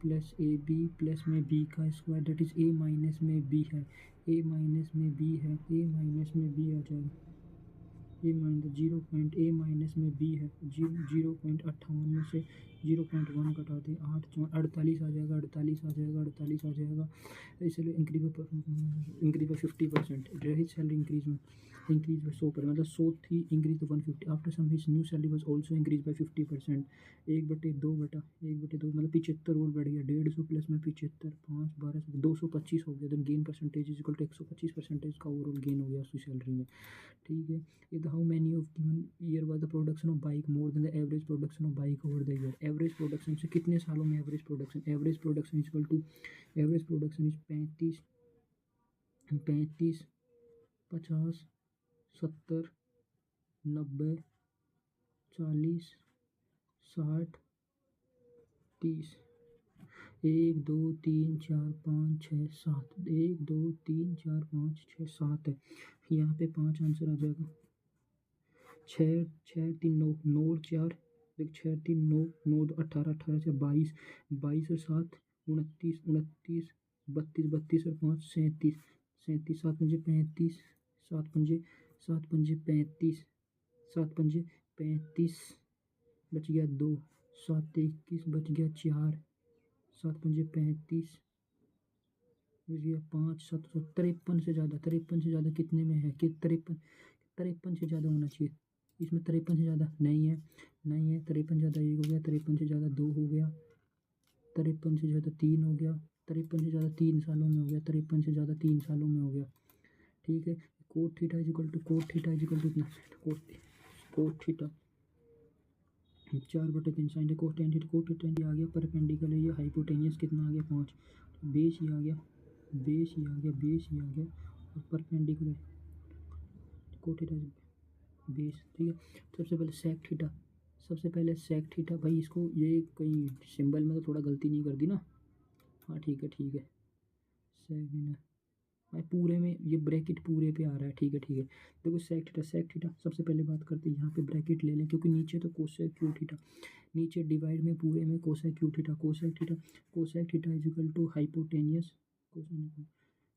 plus A B plus में बी का square that is A minus में बी है ए माइनस में बी है ए माइनस में बी आ जाएगा ए माइनस 0. में बी है 0.58 में से 0.1 घटा दें 48 आ जाएगा 48 आ जाएगा इसलिए इंक्रीज बाय 50% रही सैलरी इंक्रीज में 100 मतलब 100 थी इंक्रीज तो 150 after some his new salary was also increase by 50% 1/2 मतलब 75 और बढ़ गया 150 प्लस में 75 5 12 225 हो गया then gain percentage is equal to 125% का ओवरऑल गेन हो गया उसकी सैलरी में ठीक है ये how many of given year was the production of bike more than the average production of bike over the year average production से कितने सालों में average production is equal to average production is 35 50 70 90 40 60 30 1 2 3 4 5 6 7 1 2 3 4 5 6 7 है यहाँ पे 5 आंसर आ जाएगा 6 3 9 9 और 4 देख 6 3 9 9 18 18 से 22 22 और 7 29 29 32 और 5 37 37 7 पंजे 35 7 पंजे 35 7 पंजे 35 बच गया 2 7 21 बच गया 4 7 पंजे 35 बच गया 5 7 53 से ज़्यादा कितने में है कि 53 से ज़्यादा होना चाहिए इसमें 53 से ज़्यादा नहीं है 53 ज़्यादा 1 हो गया 53 से ज़्यादा 2 हो गया 53 से ज़्यादा 3 हो गया 53 से ज़्यादा 3 सालों में हो गया 53 से ज़्यादा 3 सालों में हो गया ठीक है cot theta is equal to इतना cot theta 4/3 sine cos tan theta आ गया परपेंडिकुलर ये हाइपोटेनियस कितना आ गया 5 बेस ही आ गया और परपेंडिकुलर कोट थीटा बेस ठीक है सबसे पहले सेक थीटा भाई इसको ये कहीं सिंबल में तो थोड़ा गलती नहीं कर दी ना हाँ ठीक है सेक भाई पूरे में ये ब्रैकेट पूरे पे आ रहा है ठीक है देखो सेक थीटा सबसे पहले बात करते हैं यहाँ पे ब्रैकेट ले लें क्योंकि नीचे तो कोसेक क्यू थीटा नीचे डिवाइड में पूरे में cosec theta is equal to hypotenuse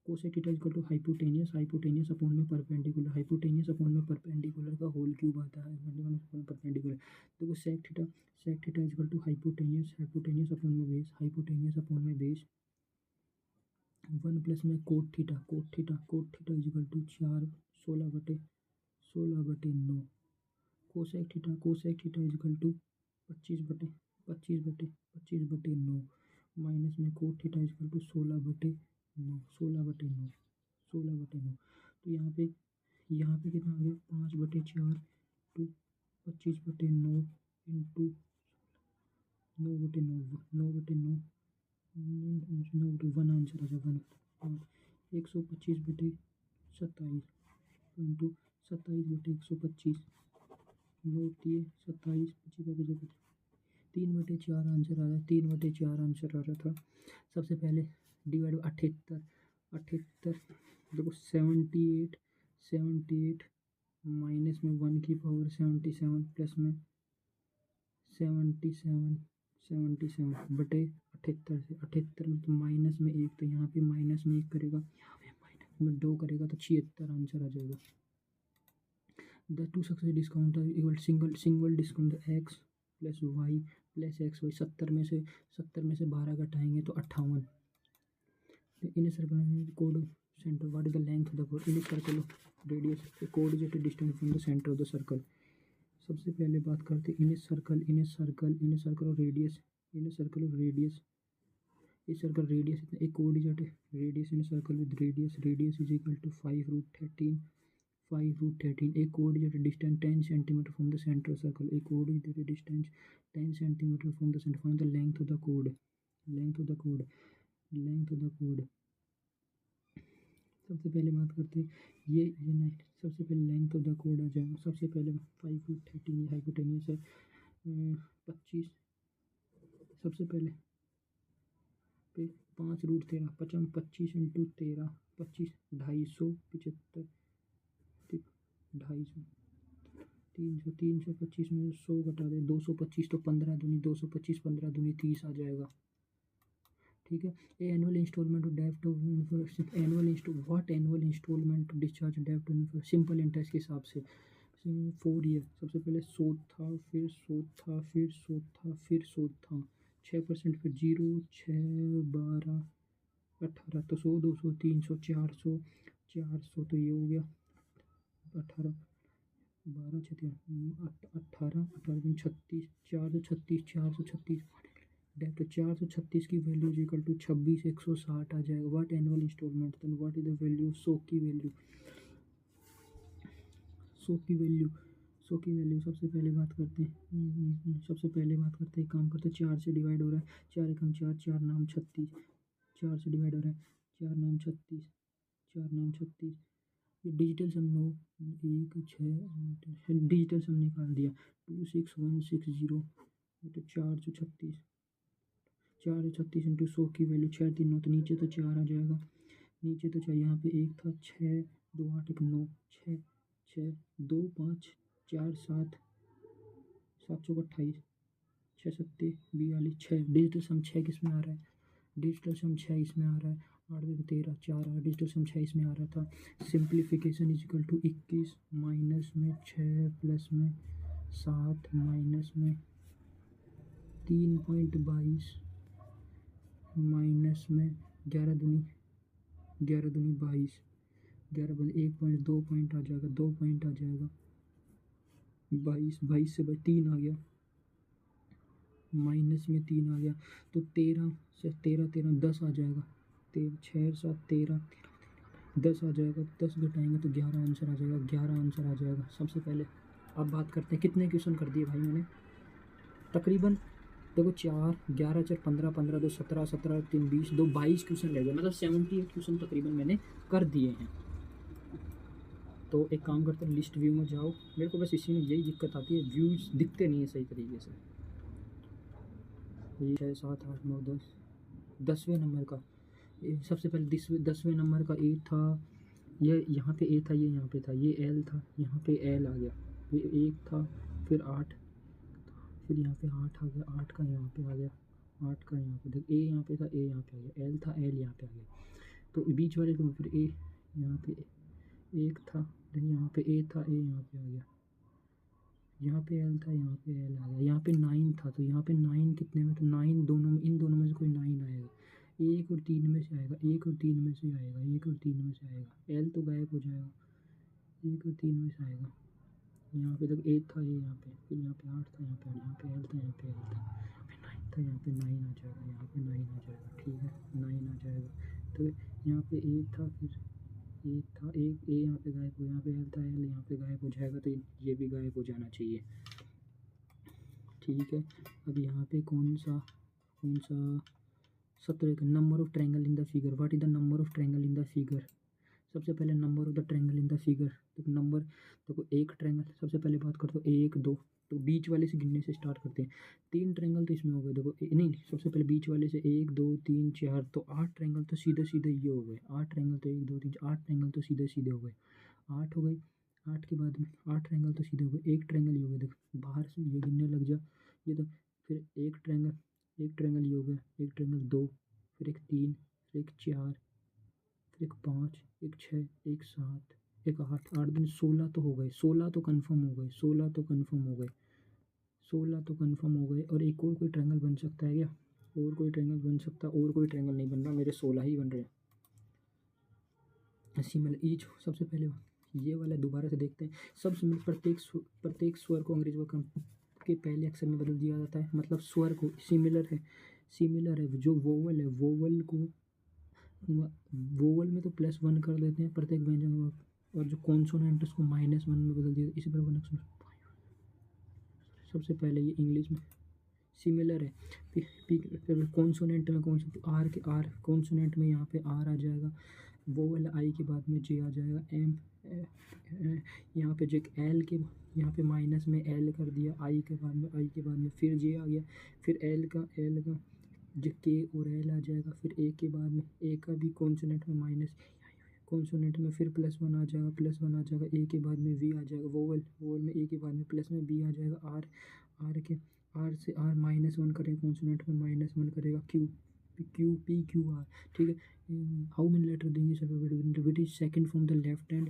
cosec theta is equal to hypotenuse upon में परपेंडिकुलर का होल क्यूब आता है परपेंडिकुलर देखो sec theta is equal to hypotenuse upon में बेस 1 प्लस में cot theta is equal to 4 16/9 cosec theta is equal to 25/9 minus में cot theta is equal to 16/9 तो यहाँ पे कितना आ गया 5/4 टू 25/9 इंटू 9/9 वन आंसर आ जाएगा 125/27 इंटू 27/125 दिए 27 3/4 आंसर आ रहा है 3/4 आंसर आ रहा था सबसे पहले डिवाइड 78 देखो 78 माइनस में 1 की पावर 77 प्लस में 77/78 से 78 में तो माइनस में 1 तो यहाँ पे माइनस में 1 करेगा यहाँ पे माइनस में 2 करेगा तो 76 आंसर आ जाएगा the two success discount equal single discount x plus Y 70 में से 12 घटाएंगे तो 58 इन circle code centre what is the length of the code in circle radius code is at distance from the centre of the circle सबसे पहले बात करते हैं इन circle और रेडियस इस सर्कल रेडियस एक coordinate radius in circle with radius is equal to 5√13 एक coordinate distance 10 centimetre from the centre of circle एक coordinate distance 10 centimetre from the centre find the length of the कोड सबसे पहले बात करते हैं ये नहीं, सबसे पहले लेंथ ऑफ द कोड आ जाएगा। सबसे पहले 5 फुट 13 ये हाइपोटेनियस है। 25 सबसे पहले पे 5√13 पचम 25 × 13 25 250 75 250 300 325 में 100 घटा दे 225 तो 15 दूनी 225 15 दूनी 30 आ जाएगा। ठीक है। एनुअल इंस्टॉलमेंट डेब्ट ऑफ एनुअल इंस्टॉलमेंट डिस्चार्ज डेब्ट सिंपल इंटरेस्ट के हिसाब से 4 ईयर। सबसे पहले 100 था, फिर 100 था, फिर 100 था, फिर 100 था, 6% फिर 0 6 12 18 तो 100 200 300 400 400 तो ये हो गया 18 12 18 18 36 436 436 डेट 436 की वैल्यू इज इक्वल टू 26 160 आ जाएगा। What annual installment then what is the value so की वैल्यू सो की वैल्यू सो की वैल्यू सबसे पहले बात करते हैं सबसे पहले बात करते हैं काम करते हैं 4 से डिवाइड हो रहा है 4 एकम 4 4 नाम 36 4 से डिवाइड हो रहा है 4 नाम 36 4 नाम 36 ये डिजिटल सम नो 1 6 डिजिटल सम निकाल दिया 26160 तो 436 436 इंटू 100 की वैल्यू 6 3 9 तो नीचे तो 4 आ जाएगा नीचे तो 4 यहाँ पे 1 था 6 2 8 1 9 6 6 2 5 4 7 7 चौक 28 6 सत्ते 42 6 डिजिटल सम 6 किस में आ रहा है डिजिटल सम 6 इसमें आ रहा है 8 2 13 4 डिजिटल सम 6 इसमें आ रहा था। Simplification is equal to 21 minus में 6 प्लस में 7 माइनस में 3.22 माइनस में 11 दूनी 22 11 बन 1.2 पॉइंट आ जाएगा 2 पॉइंट आ जाएगा 22 से 3 आ गया माइनस में 3 आ गया तो 13 से 13 13 10 आ जाएगा 6 7 13 10 आ जाएगा 10 घटाएंगे तो 11 आंसर आ जाएगा 11 आंसर आ जाएगा। सबसे पहले अब बात करते हैं कितने क्वेश्चन कर दिए भाई मैंने तकरीबन देखो 4 11 4 15 15 2 17 17 3 20 2 22 क्वेश्चन रह गए मतलब 78 क्वेश्चन तकरीबन मैंने कर दिए हैं। तो एक काम करते हैं लिस्ट व्यू में जाओ मेरे को बस इसी में यही दिक्कत आती है व्यूज दिखते नहीं है सही तरीके से। 6 7 8 9 10 10वें नंबर का सबसे पहले 10वें नंबर का ए था ये यहाँ पे ए था ये यहाँ पे था ये एल था यहाँ पे एल आ गया ये 1 था फिर 8 फिर यहाँ पे 8 आ गया 8 का यहाँ पे आ गया 8 का यहाँ पे देख ए यहाँ पे था ए यहाँ पे आ गया एल था एल यहाँ पे आ गया तो बीच वाले को फिर ए यहाँ पे 1 था यहाँ पे ए था ए यहाँ पे आ गया यहाँ पे एल था यहाँ पे एल आ गया यहाँ पे 9 था तो यहाँ पे 9 कितने में तो 9 दोनों में इन दोनों में से कोई 9 आएगा 1 और 3 में से आएगा 1 और 3 में से आएगा 1 और 3 में से आएगा एल तो गायब हो जाएगा 1 और 3 में से आएगा यहाँ पे तक 8 था ये यहाँ पे फिर यहाँ पे 8 था यहाँ पे 8 यहाँ पे एल था यहाँ पे एल था यहाँ पे 9 था यहाँ पे 9 आ जाएगा यहाँ पे 9 आ जाएगा ठीक है 9 आ जाएगा तो यहाँ पे 8 था फिर 1 था 1 ए यहाँ पे गायब हो यहाँ पे एल था एल यहाँ पे गायब हो जाएगा तो ये भी गायब हो जाना चाहिए ठीक है। अब यहाँ पे कौन सा 17 का number of triangle in the figure what is the number of triangle in the figure. सबसे पहले number of the triangle in the figure तो नंबर देखो एक ट्रायंगल सबसे पहले बात करते हो 1 2 तो बीच वाले से गिनने से स्टार्ट करते हैं 3 ट्रायंगल तो इसमें हो गए देखो नहीं सबसे पहले बीच वाले से 1 2 3 4 तो 8 ट्रायंगल तो सीधे सीधे ये हो गए 8 ट्रायंगल तो 1 2 3 8 ट्रायंगल तो सीधे सीधे हो गए 8 हो गए 8 के बाद में 8 ट्रायंगल तो सीधे हो गए एक ट्रायंगल ये हो गया देखो बाहर से ये गिनने लग जा ये तो फिर एक ट्रायंगल ये हो गया एक ट्रायंगल 2 फिर एक 3 फिर एक 4 फिर एक 5 एक 6 एक 7 एक 8 8 दिन 16 तो हो गए 16 तो कंफर्म हो गए 16 तो कंफर्म हो गए 16 तो कंफर्म हो गए और एक और कोई ट्रायंगल बन सकता है क्या और कोई ट्रायंगल बन सकता और कोई ट्रायंगल नहीं बन रहा मेरे 16 ही बन रहे हैं सिमिलर ईच सबसे पहले ये वाला दोबारा से देखते हैं सब सिमिलर प्रत्येक स्वर को अंग्रेजी वर्ग के पहले अक्षर में बदल दिया जाता है मतलब स्वर को सिमिलर है जो वोवल है वोवल में तो +1 कर देते हैं प्रत्येक व्यंजन और जो कॉन्सोनेंट उसको -1 में बदल दिया इसी प्रकार अक्षर सबसे पहले ये इंग्लिश में सिमिलर है फिर कॉन्सोनेंट में कौन सा आर कॉन्सोनेंट में यहाँ पे आर आ जाएगा वोवेल आई के बाद में जे आ जाएगा, एम यहाँ पे जे एल के, यहाँ पे माइनस में एल कर दिया, आई के बाद में फिर जे आ गया, फिर एल का जो के और एल आ जाएगा, फिर ए के बाद में ए का भी कॉन्सोनेंट में माइनस, कॉन्सोनेंट में फिर +1 आ जाएगा, ए के बाद में वी आ जाएगा, वोवल में ए के बाद में प्लस में बी आ जाएगा, आर से आर -1 करेगा, कॉन्सोनेंट में -1 करेगा, क्यू आर, ठीक है। हाउ मेनी लेटर देंगे, which is second from the left hand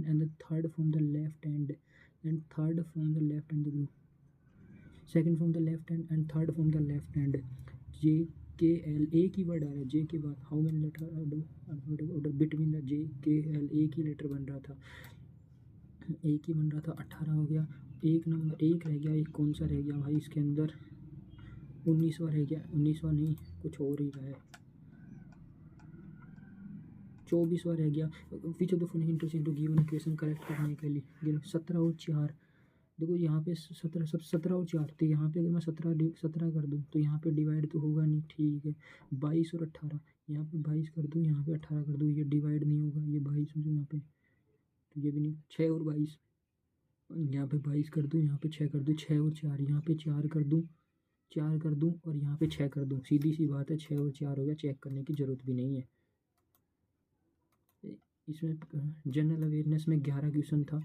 and the third from the left hand group, second from the left hand and third from the left hand, J K L, ए की word आ रहा है J के बाद, how many letter between the J K L, ए की letter बन रहा था, 18 हो गया, एक नंबर एक रह गया, एक कौन सा रह गया भाई इसके अंदर, 19वां रह गया, 19वां नहीं कुछ और ही रहा है, 24वां रह गया, which of the following interchange to given equation correct करने के लिए, 17 और 4, देखो यहाँ पे 17 और 4, तो यहाँ पे अगर मैं 17 कर दूँ तो यहाँ पे डिवाइड तो होगा नहीं, ठीक है। 22 और 18, यहाँ पे 22 कर दूँ, यहाँ पे 18 कर दूँ, ये डिवाइड नहीं होगा, ये 22 हो जाए यहाँ पे, तो ये भी नहीं, 6 और 22, यहाँ पे 22 कर दूँ, यहाँ पे 6 कर दूँ, 6 और 4, यहाँ पे 4 कर दूँ, और यहाँ पे 6 कर दूँ, सीधी सी बात है, 6 और 4 हो गया, चेक करने की ज़रूरत भी नहीं है। इसमें जनरल अवेयरनेस में 11 क्वेश्चन था।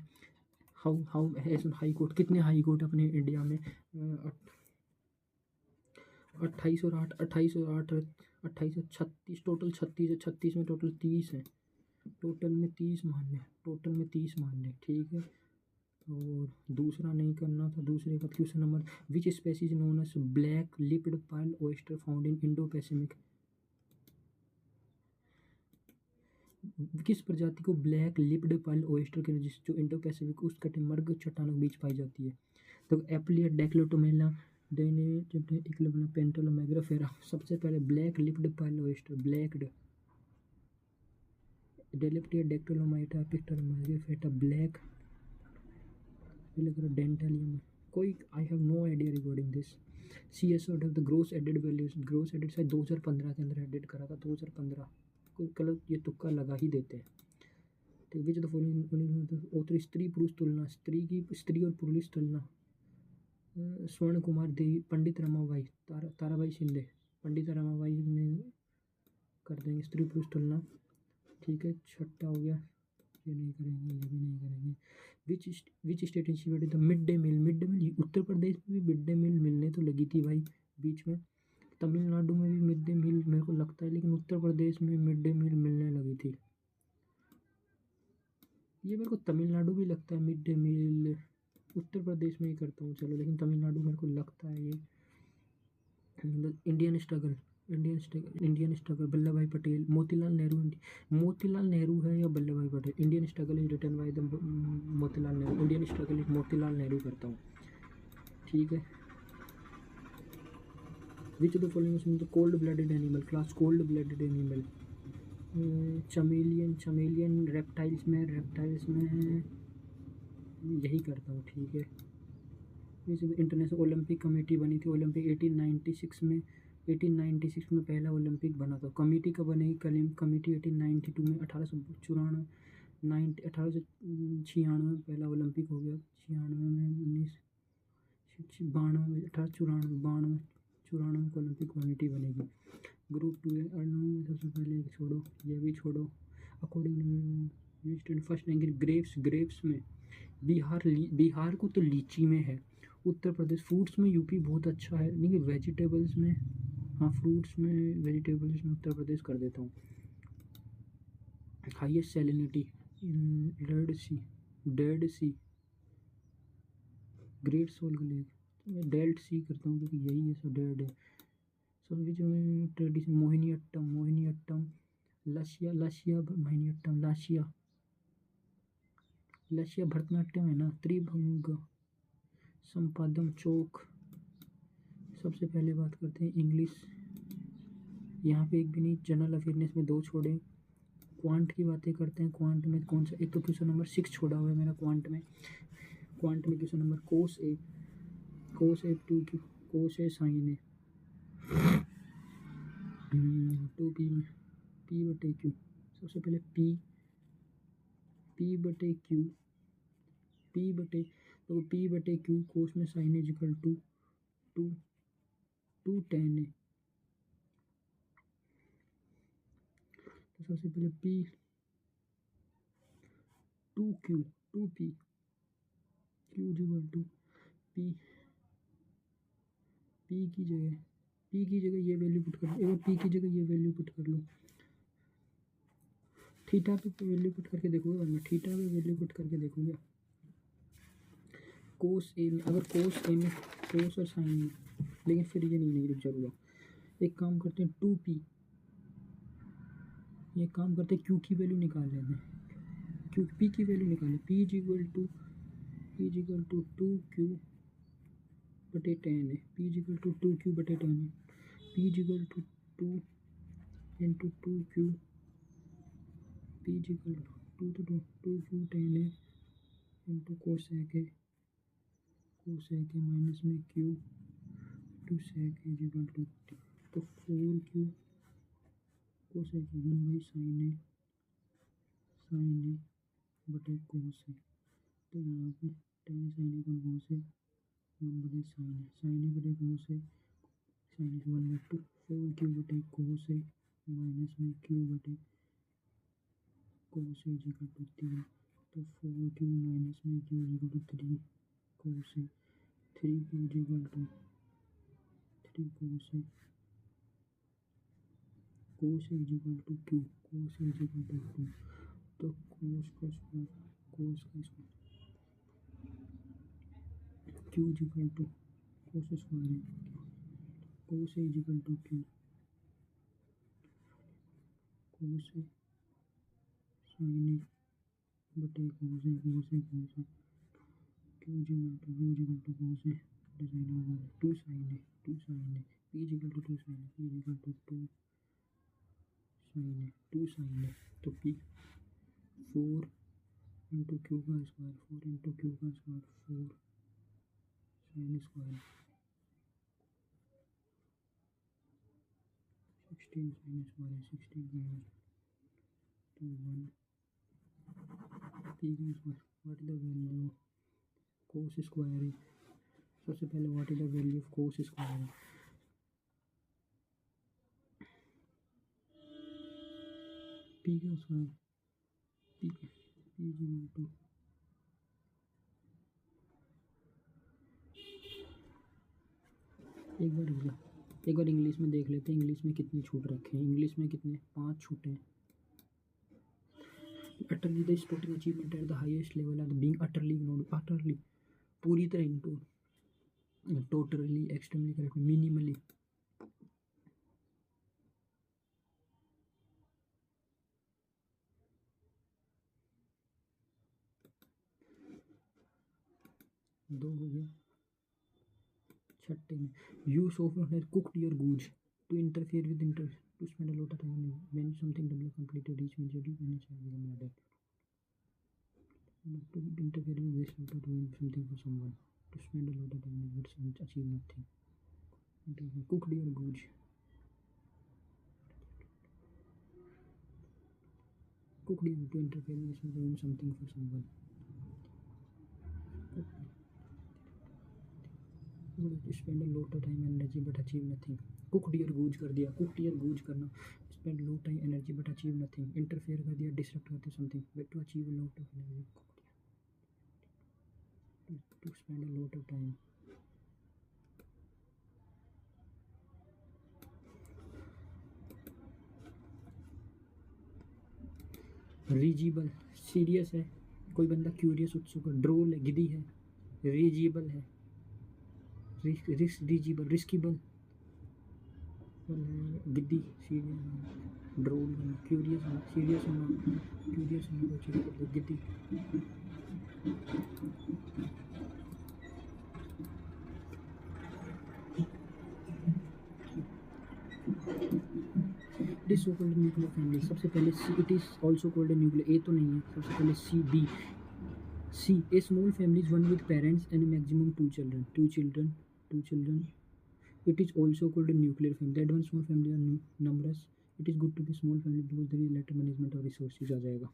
हाउ हाई कोर्ट, कितने हाई कोर्ट अपने इंडिया में, 28 और 8, 28 और 36, टोटल 36 है, 36 में टोटल 30 है, टोटल में 30 मान लें, ठीक है। और दूसरा नहीं करना था, दूसरे का question number, which species known as black lipped pearl oyster found in Indo Pacific, किस प्रजाति को ब्लैक लिप्ड पर्ल ओयस्टर के जो इंडो पैसिफिक उस कटिमर्ग चट्टानों के बीच पाई जाती है, तो एप्लिया डेक्लोटोमेला इक्लोबना पेंटोलोमेग्राफेरा, सबसे पहले black lipped pearl oyster, blacked, डेलिप्टिया डेक्टोलोमाइटा पिक्टोलोमेग्राफेरा, ब्लैक डेंटलियम, कोई I have no idea regarding this. CSO the gross added values, gross added शायद 2015 के अंदर एडिट करा था, 2015, कोई कल ये तुक्का लगा ही देते हैं, ठीक। विच द फॉलोइंग स्त्री पुरुष तुलना, स्त्री और पुरुष तुलना, स्वर्ण कुमार देवी, पंडित रमाबाई, ताराबाई शिंदे, पंडित रमाबाई ने कर देंगे स्त्री पुरुष तुलना, ठीक है। 6 हो गया, ये नहीं करेंगे, ये भी नहीं करेंगे। Which state institute the mid day meal, Uttar Pradesh में भी मिड डे मील मिलने तो लगी थी भाई बीच में, तमिलनाडु में भी मिड डे मील मेरे को लगता है, लेकिन उत्तर प्रदेश में मिड डे मील मिलने लगी थी, ये मेरे को तमिलनाडु भी लगता है, mid day meal Uttar Pradesh में ही करता हूँ चलो, लेकिन तमिलनाडु मेरे को लगता है ये। इंडियन स्ट्रगल वल्लभ भाई पटेल, मोतीलाल नेहरू है या Vallabhbhai Patel, Indian struggle is written by the Motilal Nehru, Indian struggle is Motilal Nehru करता हूँ, ठीक है। Which of the following cold blooded animal, class cold blooded animal, chameleon, reptiles में यही करता हूँ, ठीक है। इंटरनेशनल ओलंपिक कमेटी बनी थी, ओलंपिक 1896 में पहला ओलंपिक बना था, कमेटी कब बनेगी, कमेटी 1892 में, 1896 में पहला ओलंपिक हो गया, 96 में, 1992 में, 1894 को ओलंपिक कमेटी बनेगी। ग्रुप 2 है, सबसे पहले छोड़ो, ये भी छोड़ो, अकॉर्डिंग फर्स्ट एंगल ग्रेप्स में बिहार को तो लीची में है, उत्तर प्रदेश, फ्रूट्स में यूपी बहुत अच्छा है, लेकिन वेजिटेबल्स में, हाँ फ्रूट्स में वेजिटेबल्स में उत्तर प्रदेश कर देता हूँ। हाईएस्ट सैलिनिटी, डेड सी, ग्रेट सोल्ट लेक, डेल्ट सी करता हूँ क्योंकि यही है, सो डेड है। सो विच ट्रेडिशन, मोहिनीअट्टम, लशिया भरतनाट्यम है ना, त्रिभंग, संपादम, चौक। सबसे पहले बात करते हैं इंग्लिश, यहाँ पे एक भी नहीं, जनरल अवेयरनेस में 2 छोड़े, क्वांट की बातें करते हैं, क्वांट में कौन सा, एक तो क्वेश्चन नंबर 6 छोड़ा हुआ है मेरा क्वांट में क्वेश्चन नंबर कोस ए 2 की, कोस ए साइन ए, 2 पी में P/Q, सबसे पहले पी बटे क्यू, पी बटे, तो पी बटे क्यू कोस में sine is equal to two two ten है। तो सबसे पहले P two Q, two P Q is equal to P, P की जगह ये वैल्यू पुट कर, एक बार पी की जगह ये वैल्यू पुट कर लो, थीटा पे वैल्यू पुट करके देखोगे, मैं थीटा पे वैल्यू पुट करके देखूंगा। कोस ए में, अगर कोस ए में कोस और साइन में, लेकिन फिर ये नहीं रुक जाऊँगा। एक काम करते हैं टू पी, ये काम करते हैं क्यू की वैल्यू निकाल लेते हैं, क्यू पी की वैल्यू निकालें, P is equal to two Q बटे टेन है, P is equal to two Q बटे टेन है, P is equal to two into two Q, P is equal to two Q ten है into cosec है minus में Q two sec is equal to, तो four Q cosec है one by sine है बटे cos है, तो यहाँ पे टेन साइन है कौन कोस है वन बटे साइन है बटे कोस है, साइन है one by two, four Q बटे कोस है माइनस में क्यू बटे कोस इज इक्वल टू तीन, तो फोर क्यू माइनस में Q is equal to three cos है, three Q is equal to three cos is equal to Q, cos is equal to two, तो cos का square Q is equal to cos square है, cos is equal to Q, cos sine बटे cos है Q is equal to cos है two sine है P is equal to two sine है, P is equal to two sine है, तो P four into Q का square, four sine square, 16 sine square है, 16 minus तो one, P का square, what is the value cos square है, सबसे पहले what is the value of cos square है, पी का square, P is equal to एक बार इंग्लिश में देख लेते हैं, इंग्लिश में कितनी छूट रखे हैं, इंग्लिश में कितने 5 छूटे हैं। Utterly the sporting achievement at the highest level are being utterly ignored, utterly पूरी तरह ignore, totally extremely correct, minimally, दो हो गया। छठे में you so cooked your goose to interfere with to spend a lot of time when something double completed reach majority when a child become an adult, to interfere with this to doing something for someone, to spend a lot of time but achieve nothing, cooked your goods, cooked you to interfere with doing something for someone, to spend a lot of time and energy but achieve nothing, cooked your goods कर दिया, cooked your goods करना, spend lot time energy but achieve nothing, interfere कर दिया, disrupt कर दिया something but to achieve a lot of energy, to spend a lot of time, रीजिबल serious है, कोई बंदा क्यूरियस उत्सुक है, ड्रोल है गिदी है, रीजिबल है risible risible giddy, serious droll curious होना, सीरियस होना, क्यूरियस होना कोई चीज़ giddy, it is so called nuclear family, सबसे पहले C, it is also called nuclear, A तो नहीं है, सबसे पहले C, B, C a small family is one with parents and maximum two children, it is also called a nuclear family, that one small family are numerous it is good to be small family because there is letter management और resources आ जाएगा।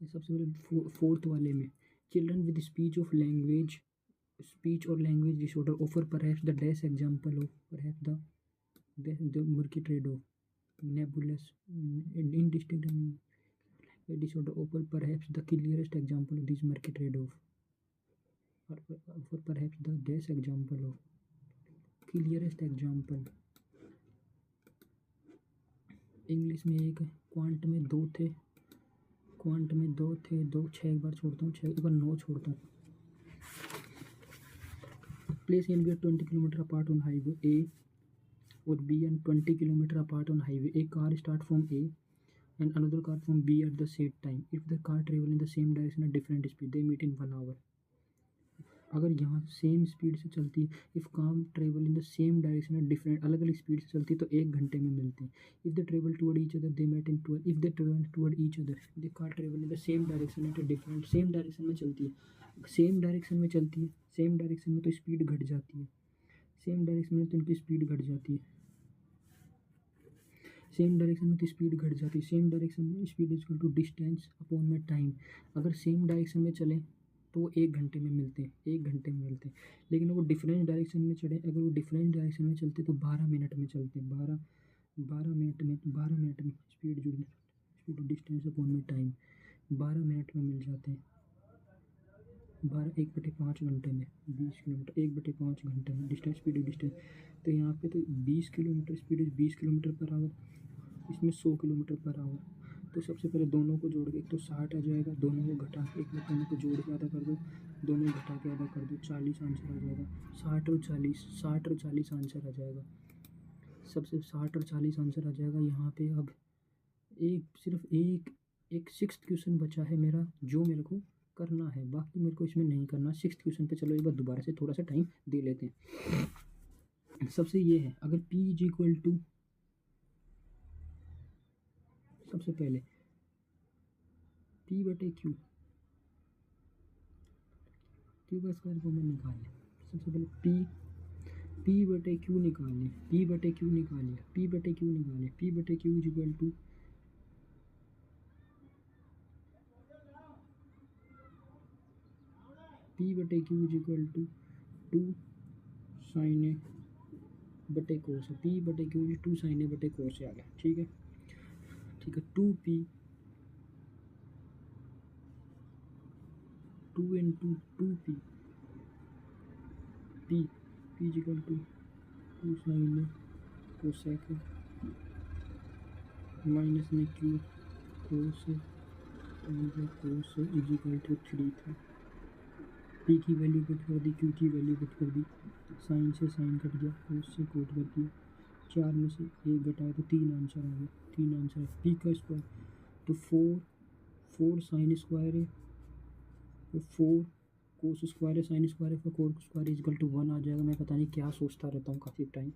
ये सबसे पहले fourth वाले में, children with speech और language disorder offer perhaps the dash example of perhaps the murky trade of nebulous indistinct disorder offer perhaps the clearest example of this murky trade of for perhaps the dash example of clearest example। English में एक quant में दो थे, दो 6 एक बार छोड़ता हूँ, 6 एक बार 9 छोड़ता हूँ। Place and B are 20 kilometre apart on highway A और B and 20 kilometer apart on highway. A car start from A and another car from B at the same time. If the car travel in the same direction at different speed, they meet in 1 hour. अगर यहाँ same speed से चलती है, if car travel in the same direction at different अलग अलग speed से चलती है तो 1 घंटे में मिलते हैं। If they travel toward each other they met in 12। If they travel toward each other the car travel in the same direction at different same direction में चलती है, सेम डायरेक्शन में तो स्पीड घट जाती है, सेम डायरेक्शन में तो इनकी स्पीड घट जाती है, सेम डायरेक्शन में speed is equal to distance upon में टाइम। अगर सेम डायरेक्शन में चलें तो वो 1 घंटे में मिलते हैं, लेकिन अगर वो डिफरेंट डायरेक्शन में चले, अगर वो डिफरेंट डायरेक्शन में चलते तो 12 मिनट में चलते हैं, 12 मिनट में स्पीड डिस्टेंस अपॉन में टाइम 12 मिनट में मिल जाते हैं। 1/5 घंटे में 20 किलोमीटर, 1/5 घंटे में डिस्टेंस। तो यहाँ पे तो 20 kilometre speed 20 kilometre per hour, इसमें 100 किलोमीटर पर आवर। तो सबसे पहले दोनों को जोड़ के एक तो 60 आ जाएगा, दोनों को घटा के एक दोनों को जोड़ के आधा कर दो, दोनों घटा के आधा कर दो, 40 आंसर आ जाएगा। 60 और 40 आंसर आ जाएगा, सबसे 60 और 40 आंसर आ जाएगा। यहाँ पे अब सिर्फ एक 6th क्वेश्चन बचा है मेरा, जो मेरे को करना है, बाकी मेरे को इसमें नहीं करना। 6th क्वेश्चन पे चलो एक बार दोबारा से थोड़ा सा टाइम दे लेते हैं। सबसे ये है, अगर P इज इक्वल टू, सबसे पहले P/Q का स्क्वायर कॉमन निकाल लें। सबसे पहले P/Q निकाल लें, P/Q is equal to P/Q is equal to 2 sin A बटे कोस। P/Q 2 sin A बटे कोस आ गया। ठीक है 2P 2 into 2P P is equal to 2 sin A cosec minus में Q cos is equal to 3 था। P की वैल्यू पुट कर दी, Q की वैल्यू पुट कर दी, साइन से साइन कट गया, कोस से कोट कर दिया, 4 में से 1 घटाया तो 3 आंसर आ गया। 3 आंसर है। P का स्क्वायर तो 4 साइन स्क्वायर है, तो 4 कोस स्क्वायर है, साइन स्क्वायर है, cos square is equal to 1 आ जाएगा। मैं पता नहीं क्या सोचता रहता हूँ काफ़ी टाइम।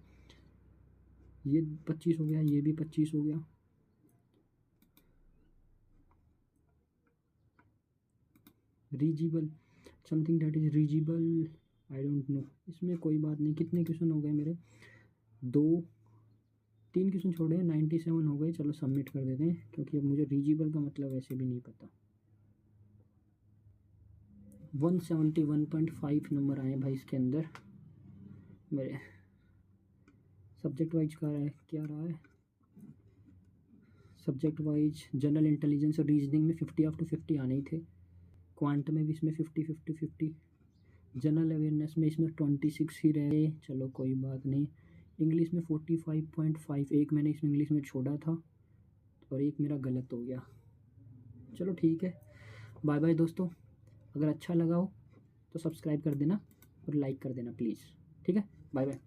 ये 25 हो गया, ये भी 25 हो गया। Risible something that is risible, I don't know. इसमें कोई बात नहीं। कितने क्वेश्चन हो गए मेरे? 3 क्वेश्चन छोड़े हैं, 97 हो गए। चलो सबमिट कर देते हैं, क्योंकि अब मुझे रीजिबल का मतलब वैसे भी नहीं पता। 171.5 नंबर आए भाई इसके अंदर मेरे। सब्जेक्ट वाइज क्या रहा है? सब्जेक्ट वाइज जनरल इंटेलिजेंस और रीजनिंग में 50 up to 50 आने ही थे। क्वांट में भी इसमें 50 जनरल अवेयरनेस में इसमें 26 ही रहे। चलो कोई बात नहीं। इंग्लिश में 45.5, एक मैंने इसमें इंग्लिश में छोड़ा था और एक मेरा गलत हो गया। चलो ठीक है, बाय बाय दोस्तों। अगर अच्छा लगा हो तो सब्सक्राइब कर देना और लाइक कर देना प्लीज़। ठीक है, बाय बाय।